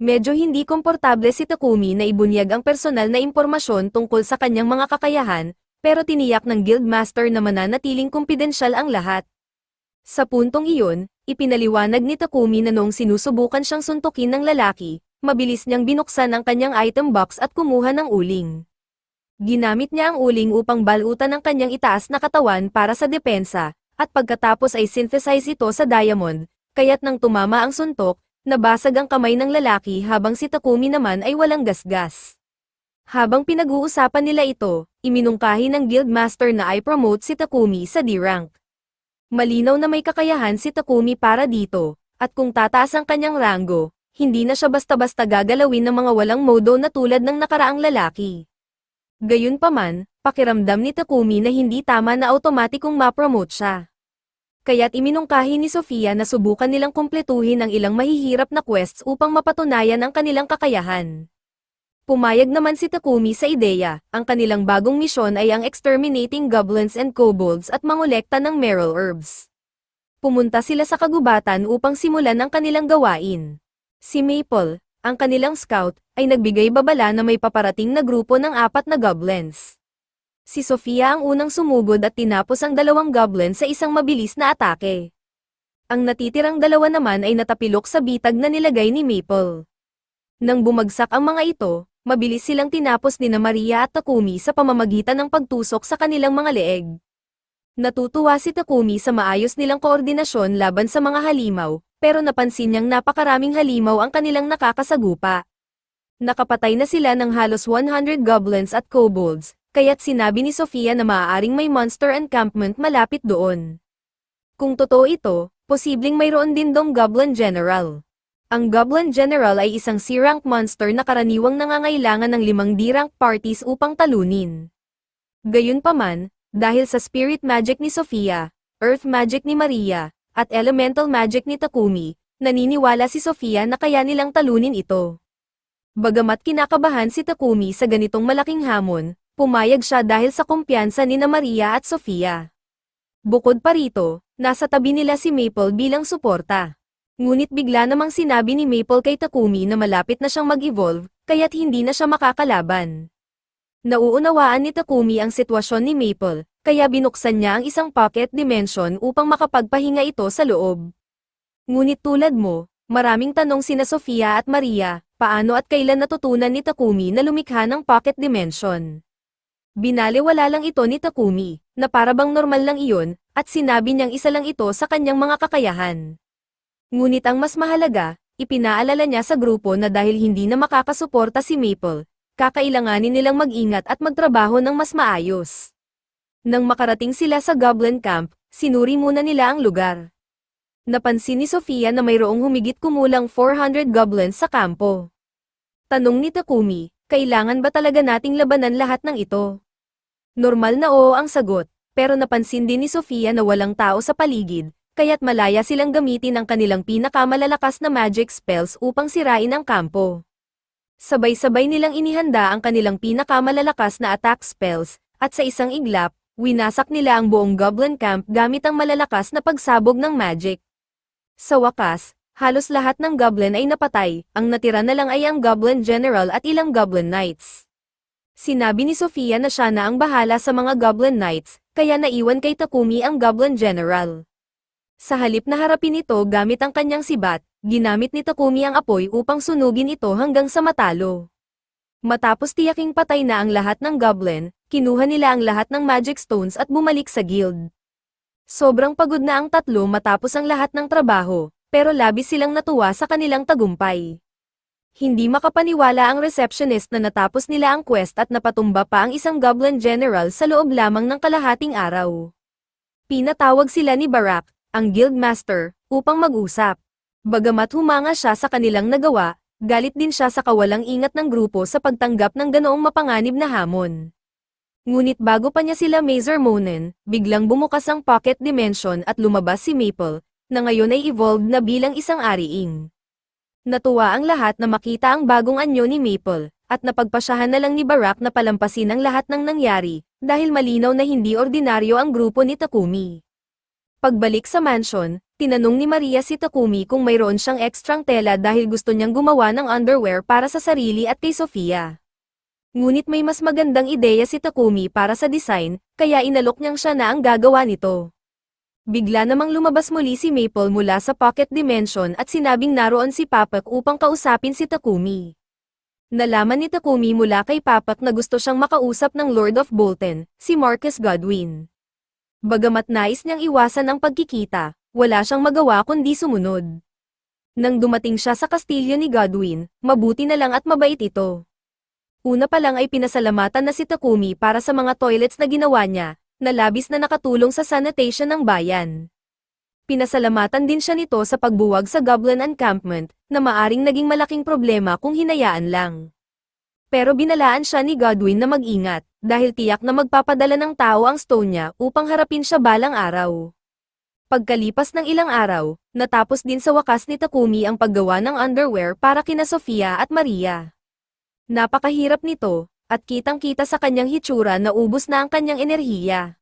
Speaker 1: Medyo hindi komportable si Takumi na ibunyag ang personal na impormasyon tungkol sa kanyang mga kakayahan, pero tiniyak ng guildmaster na mananatiling kumpidensyal ang lahat. Sa puntong iyon, ipinaliwanag ni Takumi na noong sinusubukan siyang suntukin ng lalaki, mabilis niyang binuksan ang kanyang item box at kumuha ng uling. Ginamit niya ang uling upang balutan ang kanyang itaas na katawan para sa depensa, at pagkatapos ay synthesize ito sa diamond, kaya't nang tumama ang suntok, nabasag ang kamay ng lalaki habang si Takumi naman ay walang gasgas. Habang pinag-uusapan nila ito, iminungkahi ng guildmaster na i-promote si Takumi sa D-rank. Malinaw na may kakayahan si Takumi para dito, at kung tataas ang kanyang ranggo, hindi na siya basta-basta gagalawin ng mga walang modo na tulad ng nakaraang lalaki. Gayunpaman, pakiramdam ni Takumi na hindi tama na automatikong ma-promote siya. Kaya't iminungkahi ni Sofia na subukan nilang kumpletuhin ang ilang mahihirap na quests upang mapatunayan ang kanilang kakayahan. Pumayag naman si Takumi sa ideya, ang kanilang bagong misyon ay ang exterminating goblins and kobolds at mangolekta ng merle herbs. Pumunta sila sa kagubatan upang simulan ang kanilang gawain. Si Maple, ang kanilang scout, ay nagbigay babala na may paparating na grupo ng 4 na goblins. Si Sofia ang unang sumugod at tinapos ang 2 goblins sa isang mabilis na atake. Ang natitirang 2 naman ay natapilok sa bitag na nilagay ni Maple. Nang bumagsak ang mga ito, mabilis silang tinapos ni Maria at Takumi sa pamamagitan ng pagtusok sa kanilang mga leeg. Natutuwa si Takumi sa maayos nilang koordinasyon laban sa mga halimaw, pero napansin niyang napakaraming halimaw ang kanilang nakakasagupa. Nakapatay na sila ng halos 100 goblins at kobolds, kaya't sinabi ni Sofia na maaaring may monster encampment malapit doon. Kung totoo ito, posibleng mayroon din dong Goblin General. Ang Goblin General ay isang C-rank monster na karaniwang nangangailangan ng 5 D-rank parties upang talunin. Gayunpaman, dahil sa spirit magic ni Sofia, earth magic ni Maria, at elemental magic ni Takumi, naniniwala si Sofia na kaya nilang talunin ito. Bagamat kinakabahan si Takumi sa ganitong malaking hamon, pumayag siya dahil sa kumpiyansa ni Maria at Sofia. Bukod pa rito, nasa tabi nila si Maple bilang suporta. Ngunit bigla namang sinabi ni Maple kay Takumi na malapit na siyang mag-evolve, kaya't hindi na siya makakalaban. Nauunawaan ni Takumi ang sitwasyon ni Maple, kaya binuksan niya ang isang pocket dimension upang makapagpahinga ito sa loob. Ngunit tulad mo, maraming tanong sina Sofia at Maria, paano at kailan natutunan ni Takumi na lumikha ng pocket dimension. Binaliwala lang ito ni Takumi, na parabang normal lang iyon, at sinabi niyang isa lang ito sa kanyang mga kakayahan. Ngunit ang mas mahalaga, ipinaalala niya sa grupo na dahil hindi na makakasuporta si Maple, kakailanganin nilang mag-ingat at magtrabaho ng mas maayos. Nang makarating sila sa Goblin Camp, sinuri muna nila ang lugar. Napansin ni Sofia na mayroong humigit kumulang 400 goblins sa kampo. Tanong ni Takumi, kailangan ba talaga nating labanan lahat ng ito? Normal na oo ang sagot, pero napansin din ni Sofia na walang tao sa paligid, kaya't malaya silang gamitin ang kanilang pinakamalalakas na magic spells upang sirain ang kampo. Sabay-sabay nilang inihanda ang kanilang pinakamalalakas na attack spells, at sa isang iglap, winasak nila ang buong Goblin Camp gamit ang malalakas na pagsabog ng magic. Sa wakas, halos lahat ng Goblin ay napatay, ang natira na lang ay ang Goblin General at ilang Goblin Knights. Sinabi ni Sofia na siya na ang bahala sa mga Goblin Knights, kaya naiwan kay Takumi ang Goblin General. Sa halip na harapin ito gamit ang kanyang sibat, ginamit ni Takumi ang apoy upang sunugin ito hanggang sa matalo. Matapos tiyaking patay na ang lahat ng goblin, kinuha nila ang lahat ng magic stones at bumalik sa guild. Sobrang pagod na ang tatlo matapos ang lahat ng trabaho, pero labis silang natuwa sa kanilang tagumpay. Hindi makapaniwala ang receptionist na natapos nila ang quest at napatumba pa ang isang Goblin General sa loob lamang ng kalahating araw. Pinatawag sila ni Barack, ang guildmaster, upang mag-usap. Bagamat humanga siya sa kanilang nagawa, galit din siya sa kawalang ingat ng grupo sa pagtanggap ng ganoong mapanganib na hamon. Ngunit bago pa niya sila Monen, biglang bumukas ang pocket dimension at lumabas si Maple, na ngayon ay evolved na bilang isang ariing. Natuwa ang lahat na makita ang bagong anyo ni Maple, at napagpasyahan na lang ni Barack na palampasin ang lahat ng nangyari, dahil malinaw na hindi ordinaryo ang grupo ni Takumi. Pagbalik sa mansion, tinanong ni Maria si Takumi kung mayroon siyang ekstrang tela dahil gusto niyang gumawa ng underwear para sa sarili at kay Sofia. Ngunit may mas magandang ideya si Takumi para sa design, kaya inalok niyang siya na ang gagawa nito. Bigla namang lumabas muli si Maple mula sa pocket dimension at sinabing naroon si Papak upang kausapin si Takumi. Nalaman ni Takumi mula kay Papak na gusto siyang makausap ng Lord of Bolton, si Marcus Godwin. Bagamat nais niyang iwasan ang pagkikita, wala siyang magawa kundi sumunod. Nang dumating siya sa kastilyo ni Godwin, mabuti na lang at mabait ito. Una pa lang ay pinasalamatan na si Takumi para sa mga toilets na ginawa niya, na labis na nakatulong sa sanitation ng bayan. Pinasalamatan din siya nito sa pagbuwag sa Goblin Encampment, na maaring naging malaking problema kung hinayaan lang. Pero binalaan siya ni Godwin na mag-ingat, dahil tiyak na magpapadala ng tao ang stone niya upang harapin siya balang araw. Pagkalipas ng ilang araw, natapos din sa wakas ni Takumi ang paggawa ng underwear para kina Sofia at Maria. Napakahirap nito, at kitang-kita sa kanyang hitsura na ubos na ang kanyang enerhiya.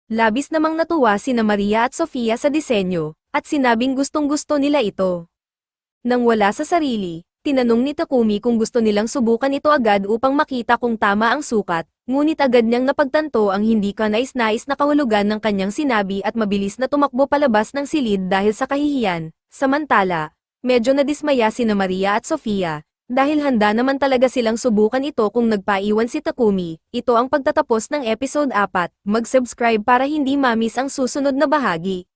Speaker 1: Labis namang natuwa sina Maria at Sofia sa disenyo, at sinabing gustong-gusto nila ito. Nang wala sa sarili, tinanong ni Takumi kung gusto nilang subukan ito agad upang makita kung tama ang sukat, ngunit agad niyang napagtanto ang hindi kanais-nais na kahulugan ng kanyang sinabi at mabilis na tumakbo palabas ng silid dahil sa kahihiyan. Samantala, medyo nadismaya sina Maria at Sofia, dahil handa naman talaga silang subukan ito kung nagpaiwan si Takumi. Ito ang pagtatapos ng episode 4, mag-subscribe para hindi ma-miss ang susunod na bahagi.